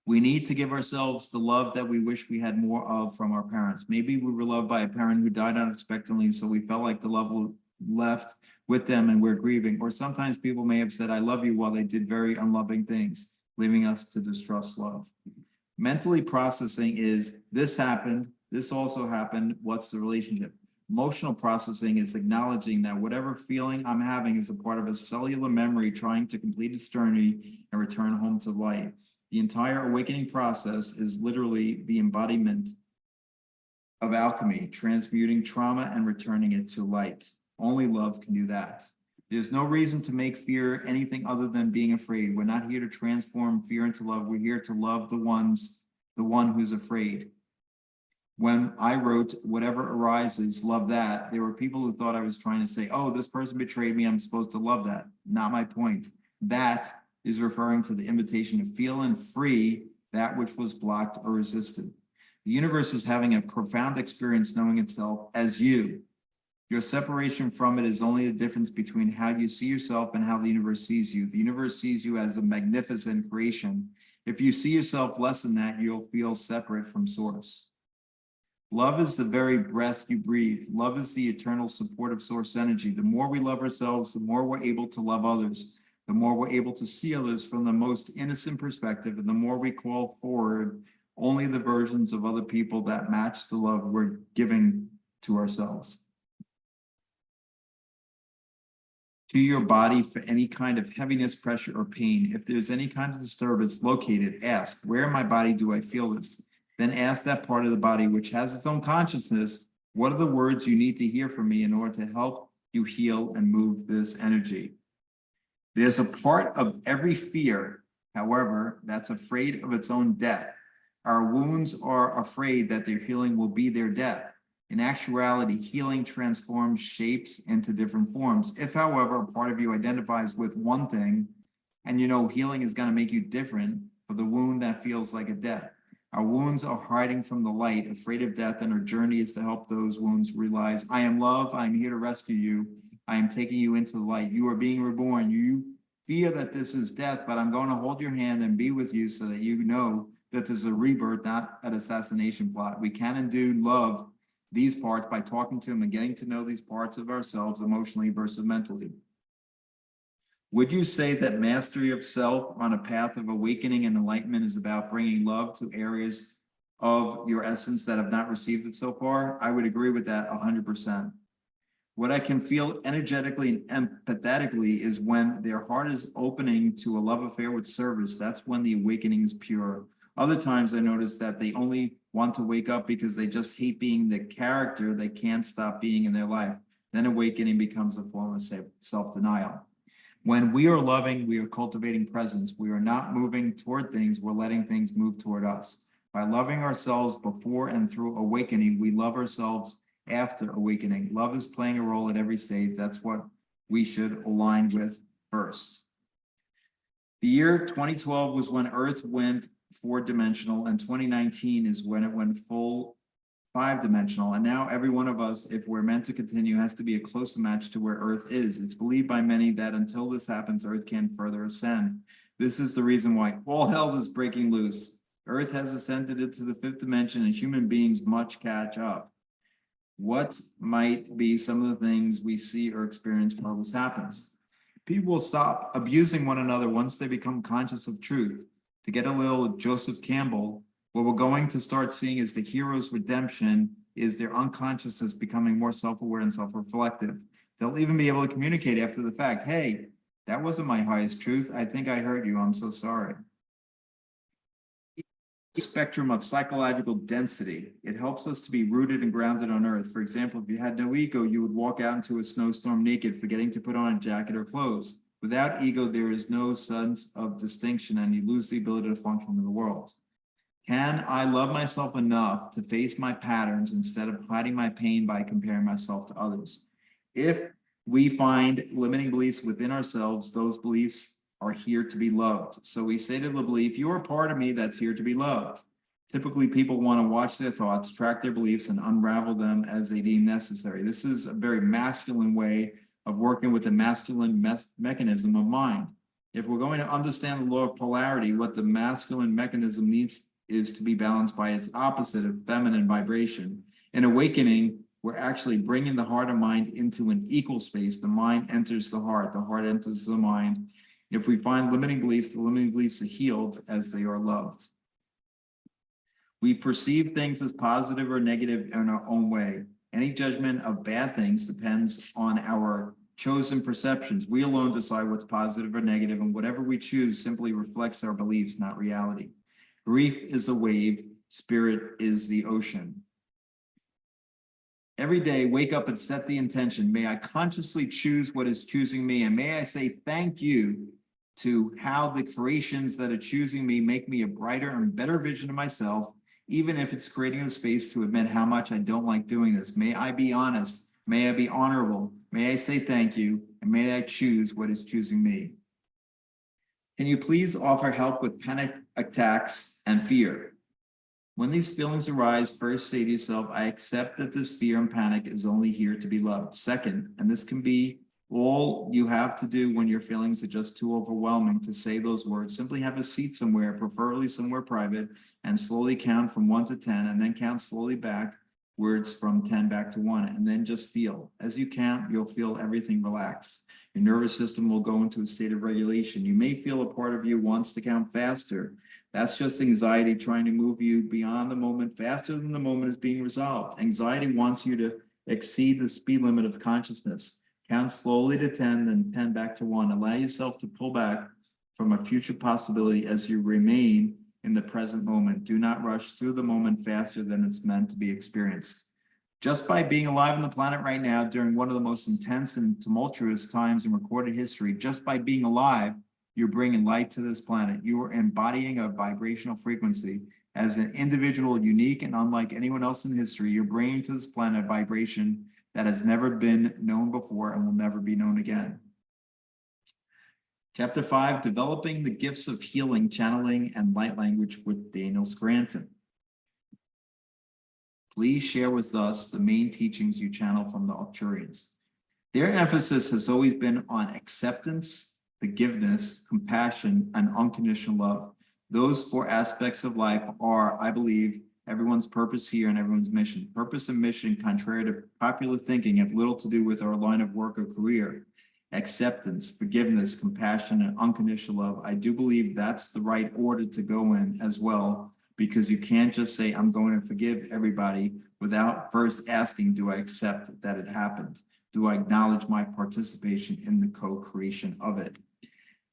We need to give ourselves the love that we wish we had more of from our parents. Maybe we were loved by a parent who died unexpectedly, so we felt like the love left with them and we're grieving. Or sometimes people may have said, I love you, while they did very unloving things, leaving us to distrust love. Mentally processing is, this happened, this also happened, what's the relationship? Emotional processing is acknowledging that whatever feeling I'm having is a part of a cellular memory trying to complete its journey and return home to light. The entire awakening process is literally the embodiment of alchemy, transmuting trauma and returning it to light. Only love can do that. There's no reason to make fear anything other than being afraid. We're not here to transform fear into love. We're here to love the one who's afraid. When I wrote Whatever Arises, Love That, there were people who thought I was trying to say, oh, this person betrayed me, I'm supposed to love that. Not my point. That is referring to the invitation to feel and free that which was blocked or resisted. The universe is having a profound experience knowing itself as you. Your separation from it is only the difference between how you see yourself and how the universe sees you. The universe sees you as a magnificent creation. If you see yourself less than that, you'll feel separate from source. Love is the very breath you breathe. Love is the eternal support of source energy. The more we love ourselves, the more we're able to love others. The more we're able to see others from the most innocent perspective, and the more we call forward only the versions of other people that match the love we're giving to ourselves. To your body for any kind of heaviness, pressure, or pain. If there's any kind of disturbance located, ask, where in my body do I feel this? Then ask that part of the body, which has its own consciousness, what are the words you need to hear from me in order to help you heal and move this energy? There's a part of every fear, however, that's afraid of its own death. Our wounds are afraid that their healing will be their death. In actuality, healing transforms shapes into different forms. If, however, a part of you identifies with one thing, and you know healing is going to make you different for the wound that feels like a death. Our wounds are hiding from the light, afraid of death, and our journey is to help those wounds realize, I am love, I am here to rescue you. I am taking you into the light. You are being reborn. You fear that this is death, but I'm going to hold your hand and be with you so that you know that this is a rebirth, not an assassination plot. We can and do love these parts by talking to them and getting to know these parts of ourselves emotionally versus mentally. Would you say that mastery of self on a path of awakening and enlightenment is about bringing love to areas of your essence that have not received it so far? I would agree with that 100%. What I can feel energetically and empathetically is when their heart is opening to a love affair with service. That's when the awakening is pure. Other times I notice that they only want to wake up because they just hate being the character they can't stop being in their life. Then awakening becomes a form of self-denial. When we are loving, we are cultivating presence. We are not moving toward things, we're letting things move toward us. By loving ourselves before and through awakening, we love ourselves after awakening. Love is playing a role at every stage. That's what we should align with. first. The year 2012 was when Earth went four-dimensional, and 2019 is when it went full five-dimensional. And now every one of us, if we're meant to continue, has to be a close match to where Earth is. It's believed by many that until this happens, Earth can further ascend. This is the reason why all hell is breaking loose. Earth has ascended into the fifth dimension, and human beings must catch up. What might be some of the things we see or experience while this happens? People will stop abusing one another once they become conscious of truth. To get a little Joseph Campbell, what we're going to start seeing is the hero's redemption is their unconsciousness becoming more self-aware and self-reflective. They'll even be able to communicate after the fact. Hey, that wasn't my highest truth. I think I hurt you. I'm so sorry. Spectrum of psychological density. It helps us to be rooted and grounded on earth. For example, if you had no ego, you would walk out into a snowstorm naked, forgetting to put on a jacket or clothes. Without ego, there is no sense of distinction, and you lose the ability to function in the world. Can I love myself enough to face my patterns instead of hiding my pain by comparing myself to others? If we find limiting beliefs within ourselves, those beliefs are here to be loved. So we say to the belief, you are part of me that's here to be loved. Typically, people want to watch their thoughts, track their beliefs, and unravel them as they deem necessary. This is a very masculine way of working with the masculine mechanism of mind. If we're going to understand the law of polarity, what the masculine mechanism needs is to be balanced by its opposite of feminine vibration. In awakening, we're actually bringing the heart and mind into an equal space. The mind enters the heart enters the mind. If we find limiting beliefs, the limiting beliefs are healed as they are loved. We perceive things as positive or negative in our own way. Any judgment of bad things depends on our chosen perceptions. We alone decide what's positive or negative, and whatever we choose simply reflects our beliefs, not reality. Grief is a wave, spirit is the ocean. Every day, wake up and set the intention. May I consciously choose what is choosing me, and may I say thank you to how the creations that are choosing me make me a brighter and better vision of myself, even if it's creating a space to admit how much I don't like doing this. May I be honest, may I be honorable, may I say thank you, and may I choose what is choosing me. Can you please offer help with panic attacks and fear? When these feelings arise, first say to yourself, I accept that this fear and panic is only here to be loved. Second, and this can be all you have to do when your feelings are just too overwhelming to say those words, simply have a seat somewhere, preferably somewhere private, and slowly count from 1 to 10, and then count slowly backwards from 10 back to 1, and then just feel. As you count, you'll feel everything relax. Your nervous system will go into a state of regulation. You may feel a part of you wants to count faster. That's just anxiety trying to move you beyond the moment faster than the moment is being resolved. Anxiety wants you to exceed the speed limit of consciousness. Count slowly to 10, then 10 back to 1. Allow yourself to pull back from a future possibility as you remain in the present moment. Do not rush through the moment faster than it's meant to be experienced. Just by being alive on the planet right now during one of the most intense and tumultuous times in recorded history, just by being alive, you're bringing light to this planet. You are embodying a vibrational frequency. As an individual, unique and unlike anyone else in history, you're bringing to this planet a vibration that has never been known before and will never be known again. Chapter 5, Developing the Gifts of Healing, Channeling, and Light Language with Daniel Scranton. Please share with us the main teachings you channel from the Arcturians. Their emphasis has always been on acceptance, forgiveness, compassion, and unconditional love. Those 4 aspects of life are, I believe, everyone's purpose here and everyone's mission. Purpose and mission, contrary to popular thinking, have little to do with our line of work or career. Acceptance, forgiveness, compassion, and unconditional love. I do believe that's the right order to go in as well, because you can't just say, I'm going to forgive everybody without first asking, do I accept that it happened? Do I acknowledge my participation in the co-creation of it?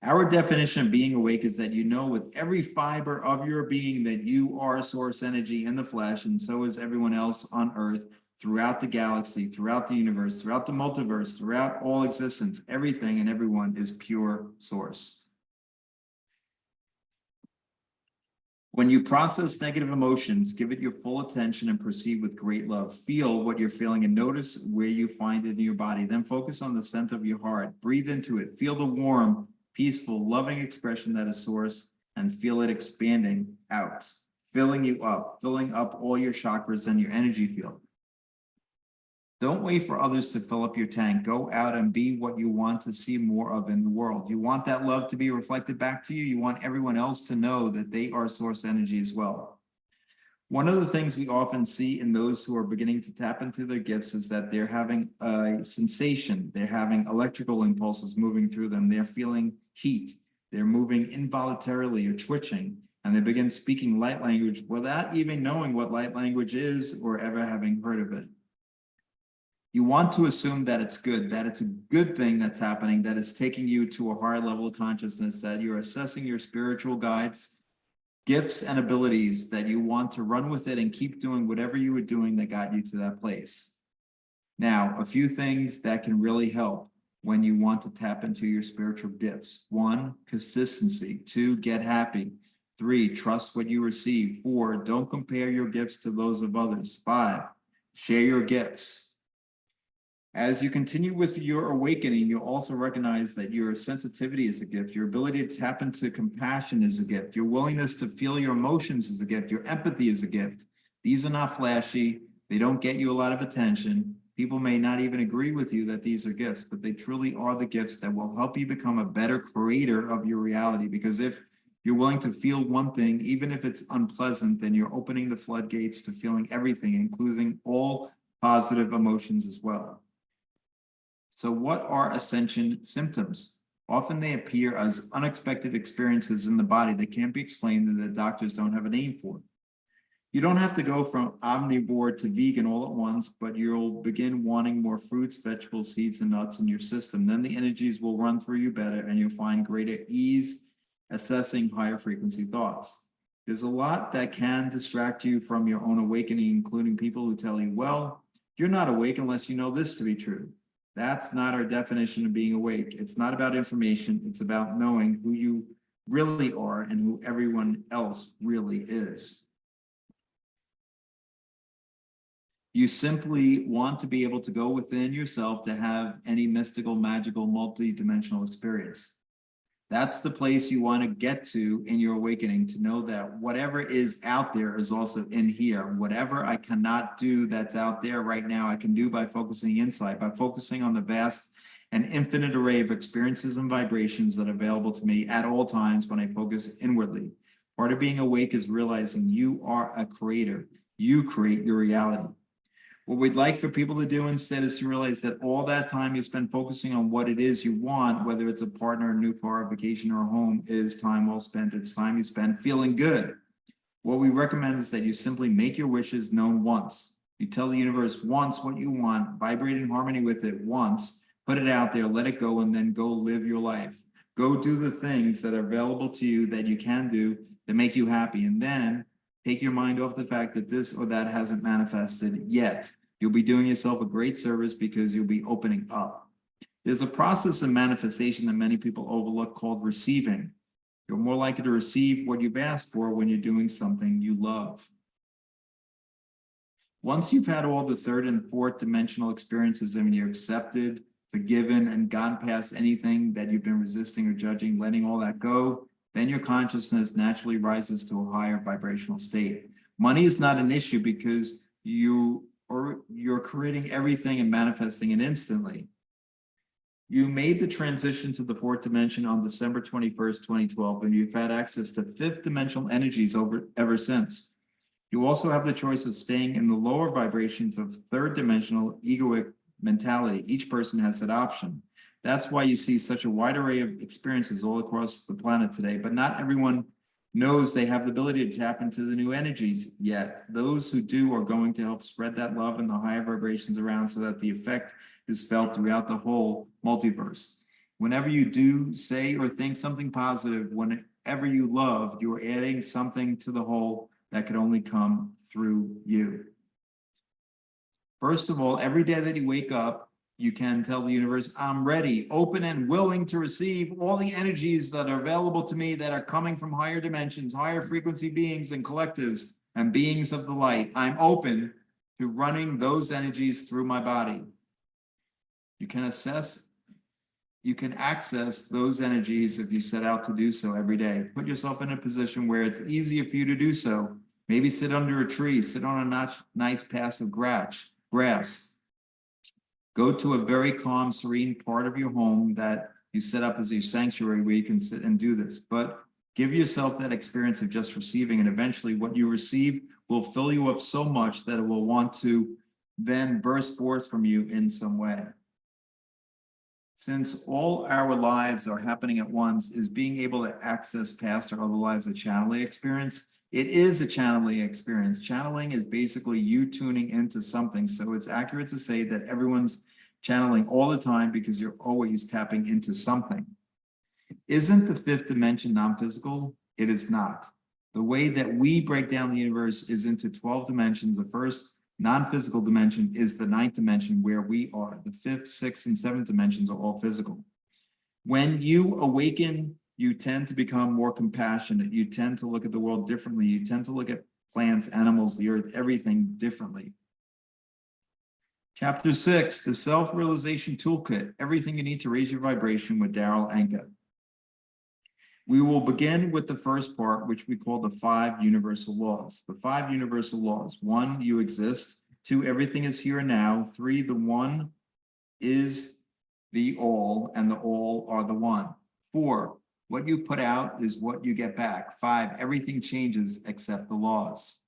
Our definition of being awake is that you know with every fiber of your being that you are source energy in the flesh, and so is everyone else on earth, throughout the galaxy, throughout the universe, throughout the multiverse, throughout all existence. Everything and everyone is pure source. When you process negative emotions, give it your full attention and proceed with great love. Feel what you're feeling and notice where you find it in your body. Then focus on the center of your heart. Breathe into it. Feel the warm, peaceful, loving expression that is source, and feel it expanding out, filling you up, filling up all your chakras and your energy field. Don't wait for others to fill up your tank. Go out and be what you want to see more of in the world. You want that love to be reflected back to you. You want everyone else to know that they are source energy as well. One of the things we often see in those who are beginning to tap into their gifts is that they're having a sensation. They're having electrical impulses moving through them. They're feeling heat. They're moving involuntarily or twitching, and they begin speaking light language without even knowing what light language is or ever having heard of it. You want to assume that it's good, that it's a good thing that's happening, that it's taking you to a higher level of consciousness, that you're assessing your spiritual guides, gifts, and abilities, that you want to run with it and keep doing whatever you were doing that got you to that place. Now, a few things that can really help when you want to tap into your spiritual gifts. 1, consistency. 2, get happy. 3, trust what you receive. 4, don't compare your gifts to those of others. 5, share your gifts. As you continue with your awakening, you'll also recognize that your sensitivity is a gift. Your ability to tap into compassion is a gift. Your willingness to feel your emotions is a gift. Your empathy is a gift. These are not flashy. They don't get you a lot of attention. People may not even agree with you that these are gifts, but they truly are the gifts that will help you become a better creator of your reality. Because if you're willing to feel one thing, even if it's unpleasant, then you're opening the floodgates to feeling everything, including all positive emotions as well. So what are ascension symptoms? Often they appear as unexpected experiences in the body that can't be explained and that doctors don't have a name for. You don't have to go from omnivore to vegan all at once, but you'll begin wanting more fruits, vegetables, seeds, and nuts in your system. Then the energies will run through you better and you'll find greater ease assessing higher frequency thoughts. There's a lot that can distract you from your own awakening, including people who tell you, well, you're not awake unless you know this to be true. That's not our definition of being awake. It's not about information. It's about knowing who you really are and who everyone else really is. You simply want to be able to go within yourself to have any mystical, magical, multi-dimensional experience. That's the place you want to get to in your awakening, to know that whatever is out there is also in here. Whatever I cannot do that's out there right now, I can do by focusing inside, by focusing on the vast and infinite array of experiences and vibrations that are available to me at all times when I focus inwardly. Part of being awake is realizing you are a creator. You create your reality. What we'd like for people to do instead is to realize that all that time you spend focusing on what it is you want, whether it's a partner, a new car, a vacation, or a home, is time well spent. It's time you spend feeling good. What we recommend is that you simply make your wishes known once. You tell the universe once what you want, vibrate in harmony with it once, put it out there, let it go, and then go live your life. Go do the things that are available to you that you can do that make you happy. And then take your mind off the fact that this or that hasn't manifested yet. You'll be doing yourself a great service because you'll be opening up. There's a process of manifestation that many people overlook called receiving. You're more likely to receive what you've asked for when you're doing something you love. Once you've had all the third and fourth dimensional experiences and you're accepted, forgiven, and gotten past anything that you've been resisting or judging, letting all that go, then your consciousness naturally rises to a higher vibrational state. Money is not an issue because you're creating everything and manifesting it instantly. You made the transition to the fourth dimension on December 21st, 2012, and you've had access to fifth dimensional energies ever since. You also have the choice of staying in the lower vibrations of third dimensional egoic mentality. Each person has that option. That's why you see such a wide array of experiences all across the planet today, but not everyone knows they have the ability to tap into the new energies yet. Those who do are going to help spread that love and the higher vibrations around so that the effect is felt throughout the whole multiverse. Whenever you do say or think something positive, whenever you love, you're adding something to the whole that could only come through you. First of all, every day that you wake up, You can tell the universe, I'm ready, open and willing to receive all the energies that are available to me that are coming from higher dimensions, higher frequency beings and collectives and beings of the light. I'm open to running those energies through my body. You can access those energies if you set out to do so every day. Put yourself in a position where it's easier for you to do so. Maybe sit under a tree, sit on a nice patch of grass. Go to a very calm, serene part of your home that you set up as your sanctuary where you can sit and do this. But give yourself that experience of just receiving, and eventually what you receive will fill you up so much that it will want to then burst forth from you in some way. Since all our lives are happening at once, is being able to access past or other lives a channeling experience? It is a channeling experience. Channeling is basically you tuning into something. So it's accurate to say that everyone's channeling all the time because you're always tapping into something. Isn't the fifth dimension non-physical? It is not. The way that we break down the universe is into 12 dimensions. The first non-physical dimension is the ninth dimension where we are. The fifth, sixth, and seventh dimensions are all physical. When you awaken, you tend to become more compassionate. You tend to look at the world differently. You tend to look at plants, animals, the earth, everything differently. Chapter 6, the Self-Realization Toolkit, everything you need to raise your vibration with Daryl Anka. We will begin with the first part, which we call the 5 universal laws. The 5 universal laws. 1, you exist. 2, everything is here and now. 3, the one is the all, and the all are the one. 4, what you put out is what you get back. 5, everything changes except the laws.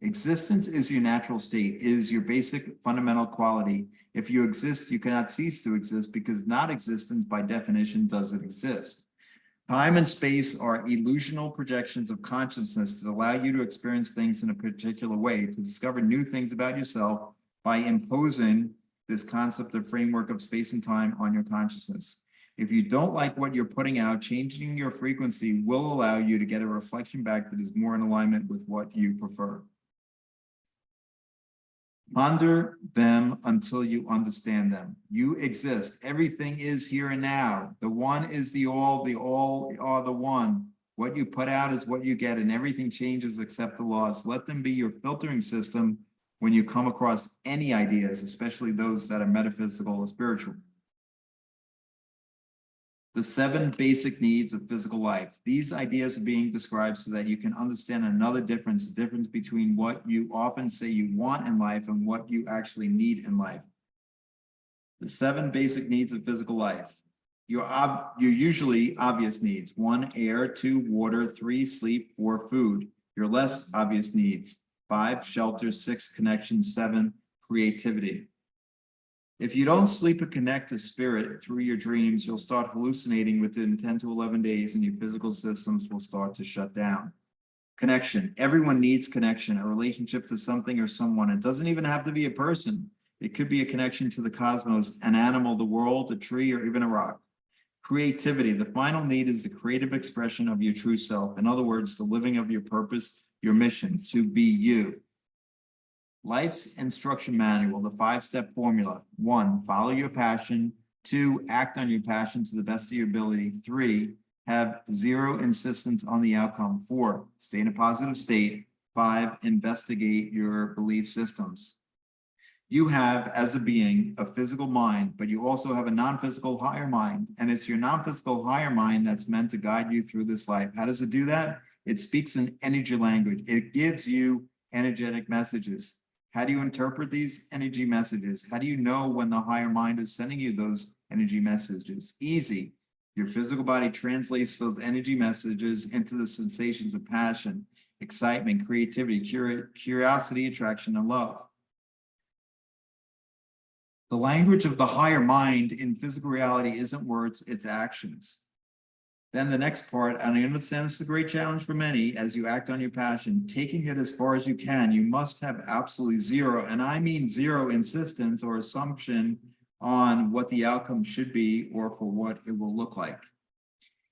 Existence is your natural state, is your basic fundamental quality. If you exist, you cannot cease to exist because not existence by definition doesn't exist. Time and space are illusional projections of consciousness that allow you to experience things in a particular way, to discover new things about yourself by imposing this concept of framework of space and time on your consciousness. If you don't like what you're putting out, changing your frequency will allow you to get a reflection back that is more in alignment with what you prefer. Ponder them until you understand them. You exist. Everything is here and now. The one is the all are the one. What you put out is what you get, and everything changes except the laws. Let them be your filtering system when you come across any ideas, especially those that are metaphysical or spiritual. The 7 basic needs of physical life. These ideas are being described so that you can understand another difference, the difference between what you often say you want in life and what you actually need in life. The 7 basic needs of physical life. Your usually obvious needs. 1, air. 2, water. 3, sleep. 4, food. Your less obvious needs. 5, shelter. 6, connection. 7, creativity. If you don't sleep and connect to spirit through your dreams, you'll start hallucinating within 10 to 11 days and your physical systems will start to shut down. Connection. Everyone needs connection, a relationship to something or someone. It doesn't even have to be a person. It could be a connection to the cosmos, an animal, the world, a tree, or even a rock. Creativity. The final need is the creative expression of your true self. In other words, the living of your purpose, your mission, to be you. Life's instruction manual, the 5-step formula. 1, follow your passion. 2, act on your passion to the best of your ability. 3, have 0 insistence on the outcome. 4, stay in a positive state. 5, investigate your belief systems. You have, as a being, a physical mind, but you also have a non-physical higher mind. And it's your non-physical higher mind that's meant to guide you through this life. How does it do that? It speaks in energy language. It gives you energetic messages. How do you interpret these energy messages? How do you know when the higher mind is sending you those energy messages? Easy. Your physical body translates those energy messages into the sensations of passion, excitement, creativity, curiosity, attraction, and love. The language of the higher mind in physical reality isn't words, it's actions. Then the next part, and I understand this is a great challenge for many as you act on your passion, taking it as far as you can. You must have absolutely 0, and I mean 0 insistence or assumption on what the outcome should be or for what it will look like.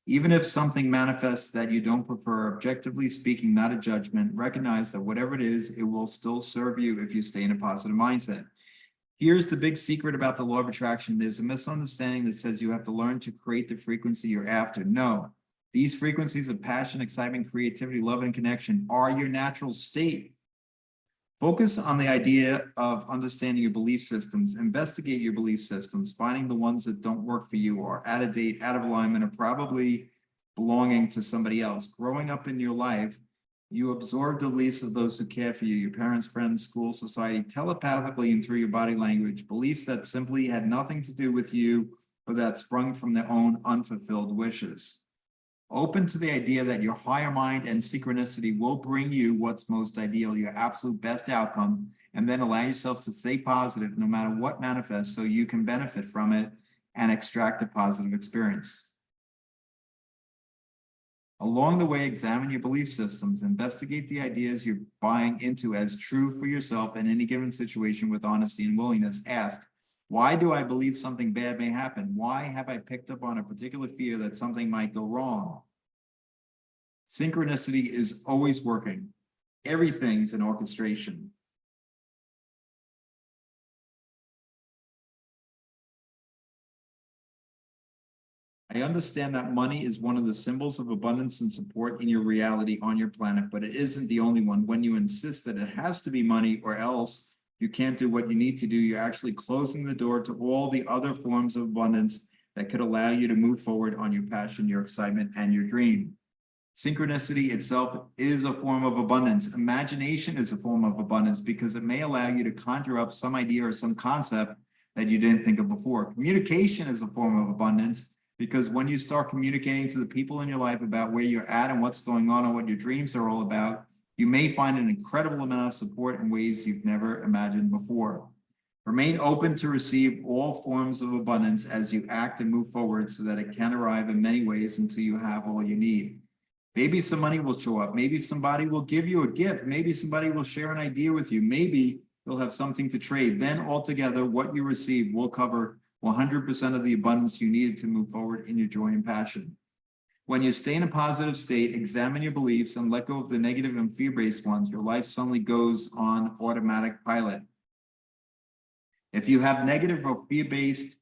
Even if something manifests that you don't prefer, objectively speaking, not a judgment, recognize that whatever it is, it will still serve you if you stay in a positive mindset. Here's the big secret about the law of attraction. There's a misunderstanding that says you have to learn to create the frequency you're after. No, these frequencies of passion, excitement, creativity, love, and connection are your natural state. Focus on the idea of understanding your belief systems. Investigate your belief systems, finding the ones that don't work for you or out of date, out of alignment, or probably belonging to somebody else. Growing up in your life, you absorb the beliefs of those who care for you, your parents, friends, school, society, telepathically and through your body language, beliefs that simply had nothing to do with you or that sprung from their own unfulfilled wishes. Open to the idea that your higher mind and synchronicity will bring you what's most ideal, your absolute best outcome, and then allow yourself to stay positive no matter what manifests so you can benefit from it and extract a positive experience. Along the way, examine your belief systems, investigate the ideas you're buying into as true for yourself in any given situation with honesty and willingness. Ask, why do I believe something bad may happen? Why have I picked up on a particular fear that something might go wrong? Synchronicity is always working. Everything's an orchestration. I understand that money is one of the symbols of abundance and support in your reality on your planet, but it isn't the only one. When you insist that it has to be money or else you can't do what you need to do, you're actually closing the door to all the other forms of abundance that could allow you to move forward on your passion, your excitement, and your dream. Synchronicity itself is a form of abundance. Imagination is a form of abundance because it may allow you to conjure up some idea or some concept that you didn't think of before. Communication is a form of abundance because when you start communicating to the people in your life about where you're at and what's going on and what your dreams are all about, you may find an incredible amount of support in ways you've never imagined before. Remain open to receive all forms of abundance as you act and move forward so that it can arrive in many ways until you have all you need. Maybe some money will show up. Maybe somebody will give you a gift. Maybe somebody will share an idea with you. Maybe you'll have something to trade. Then altogether, what you receive will cover 100% of the abundance you needed to move forward in your joy and passion. When you stay in a positive state, examine your beliefs and let go of the negative and fear-based ones. Your life suddenly goes on automatic pilot. If you have negative or fear-based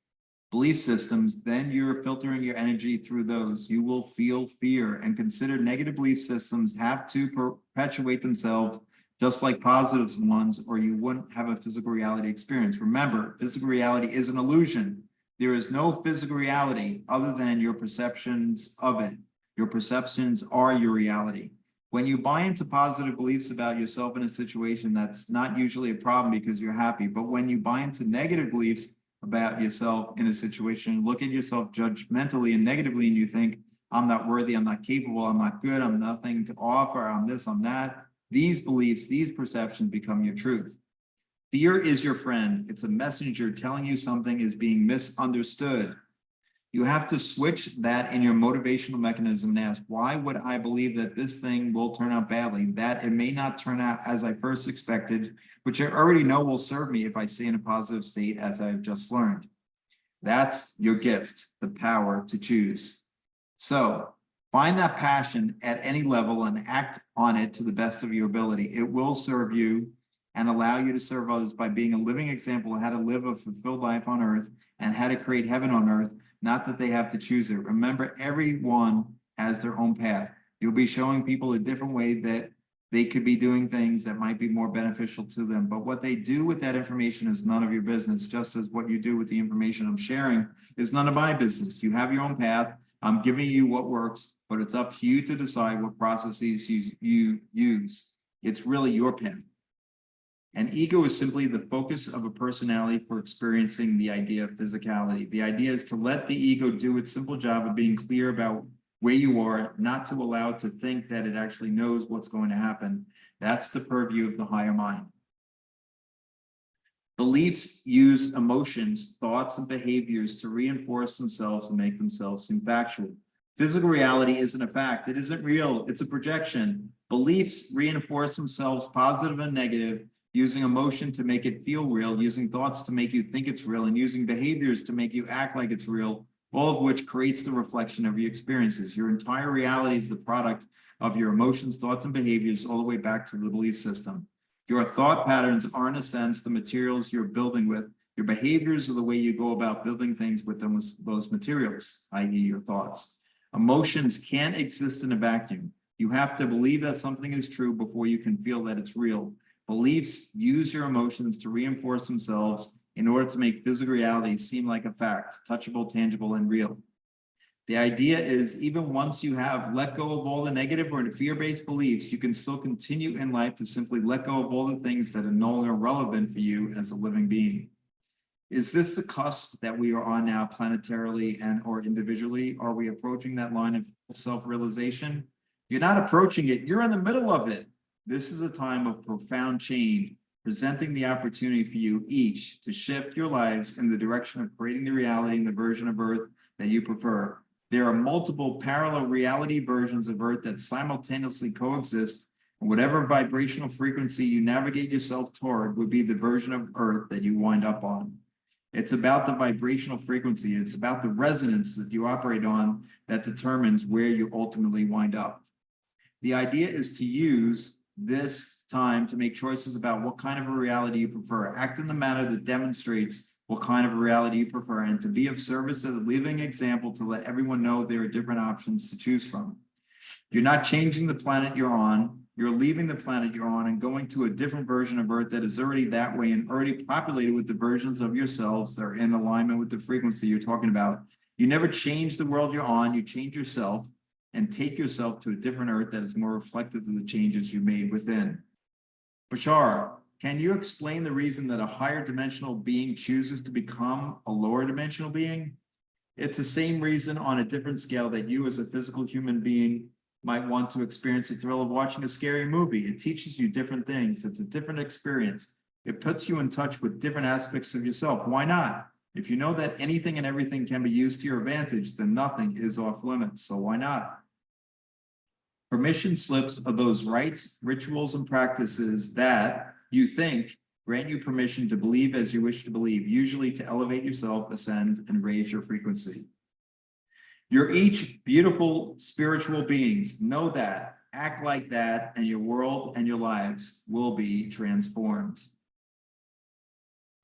belief systems, then you're filtering your energy through those. You will feel fear, and consider negative belief systems have to perpetuate themselves just like positive ones, or you wouldn't have a physical reality experience. Remember, physical reality is an illusion. There is no physical reality other than your perceptions of it. Your perceptions are your reality. When you buy into positive beliefs about yourself in a situation, that's not usually a problem because you're happy. But when you buy into negative beliefs about yourself in a situation, look at yourself judgmentally and negatively, and you think, I'm not worthy, I'm not capable, I'm not good, I'm nothing to offer, I'm this, I'm that. These beliefs, these perceptions become your truth. Fear is your friend. It's a messenger telling you something is being misunderstood. You have to switch that in your motivational mechanism and ask, why would I believe that this thing will turn out badly, that it may not turn out as I first expected, which I already know will serve me if I stay in a positive state as I've just learned. That's your gift, the power to choose. So find that passion at any level and act on it to the best of your ability. It will serve you and allow you to serve others by being a living example of how to live a fulfilled life on earth and how to create heaven on earth, not that they have to choose it. Remember, everyone has their own path. You'll be showing people a different way that they could be doing things that might be more beneficial to them. But what they do with that information is none of your business, just as what you do with the information I'm sharing is none of my business. You have your own path. I'm giving you what works, but it's up to you to decide what processes you use. It's really your path. An ego is simply the focus of a personality for experiencing the idea of physicality. The idea is to let the ego do its simple job of being clear about where you are, not to allow it to think that it actually knows what's going to happen. That's the purview of the higher mind. Beliefs use emotions, thoughts, and behaviors to reinforce themselves and make themselves seem factual. Physical reality isn't a fact. It isn't real. It's a projection. Beliefs reinforce themselves, positive and negative, using emotion to make it feel real, using thoughts to make you think it's real, and using behaviors to make you act like it's real, all of which creates the reflection of your experiences. Your entire reality is the product of your emotions, thoughts, and behaviors all the way back to the belief system. Your thought patterns are, in a sense, the materials you're building with. Your behaviors are the way you go about building things with those materials, i.e. your thoughts. Emotions can't exist in a vacuum. You have to believe that something is true before you can feel that it's real. Beliefs use your emotions to reinforce themselves in order to make physical reality seem like a fact, touchable, tangible, and real. The idea is even once you have let go of all the negative or fear-based beliefs, you can still continue in life to simply let go of all the things that are no longer relevant for you as a living being. Is this the cusp that we are on now planetarily and or individually? Are we approaching that line of self-realization? You're not approaching it, you're in the middle of it. This is a time of profound change, presenting the opportunity for you each to shift your lives in the direction of creating the reality and the version of Earth that you prefer. There are multiple parallel reality versions of Earth that simultaneously coexist, and whatever vibrational frequency you navigate yourself toward would be the version of Earth that you wind up on. It's about the vibrational frequency. It's about the resonance that you operate on that determines where you ultimately wind up. The idea is to use this time to make choices about what kind of a reality you prefer. Act in the manner that demonstrates what kind of a reality you prefer, and to be of service as a living example to let everyone know there are different options to choose from. You're not changing the planet you're on. You're leaving the planet you're on and going to a different version of Earth that is already that way and already populated with the versions of yourselves that are in alignment with the frequency you're talking about. You never change the world you're on, you change yourself and take yourself to a different Earth that is more reflective of the changes you made within. Bashar, can you explain the reason that a higher dimensional being chooses to become a lower dimensional being? It's the same reason on a different scale that you as a physical human being might want to experience the thrill of watching a scary movie. It teaches you different things. It's a different experience. It puts you in touch with different aspects of yourself. Why not? If you know that anything and everything can be used to your advantage, then nothing is off limits. So why not? Permission slips are those rites, rituals, and practices that you think grant you permission to believe as you wish to believe, usually to elevate yourself, ascend, and raise your frequency. You're each beautiful spiritual beings. Know that, act like that, and your world and your lives will be transformed.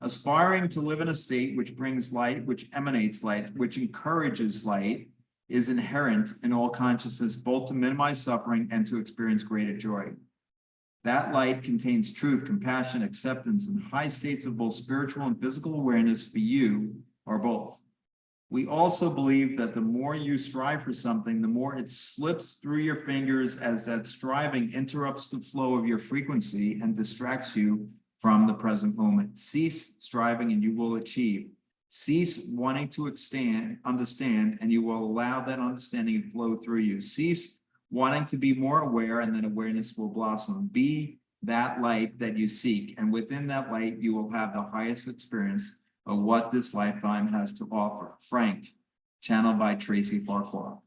Aspiring to live in a state which brings light, which emanates light, which encourages light, is inherent in all consciousness, both to minimize suffering and to experience greater joy. That light contains truth, compassion, acceptance, and high states of both spiritual and physical awareness for you, or both. We also believe that the more you strive for something, the more it slips through your fingers as that striving interrupts the flow of your frequency and distracts you from the present moment. Cease striving and you will achieve. Cease wanting to understand, and you will allow that understanding to flow through you. Cease wanting to be more aware, and then awareness will blossom. Be that light that you seek, and within that light, you will have the highest experience of what this lifetime has to offer. Frank, channeled by Tracy Farquhar.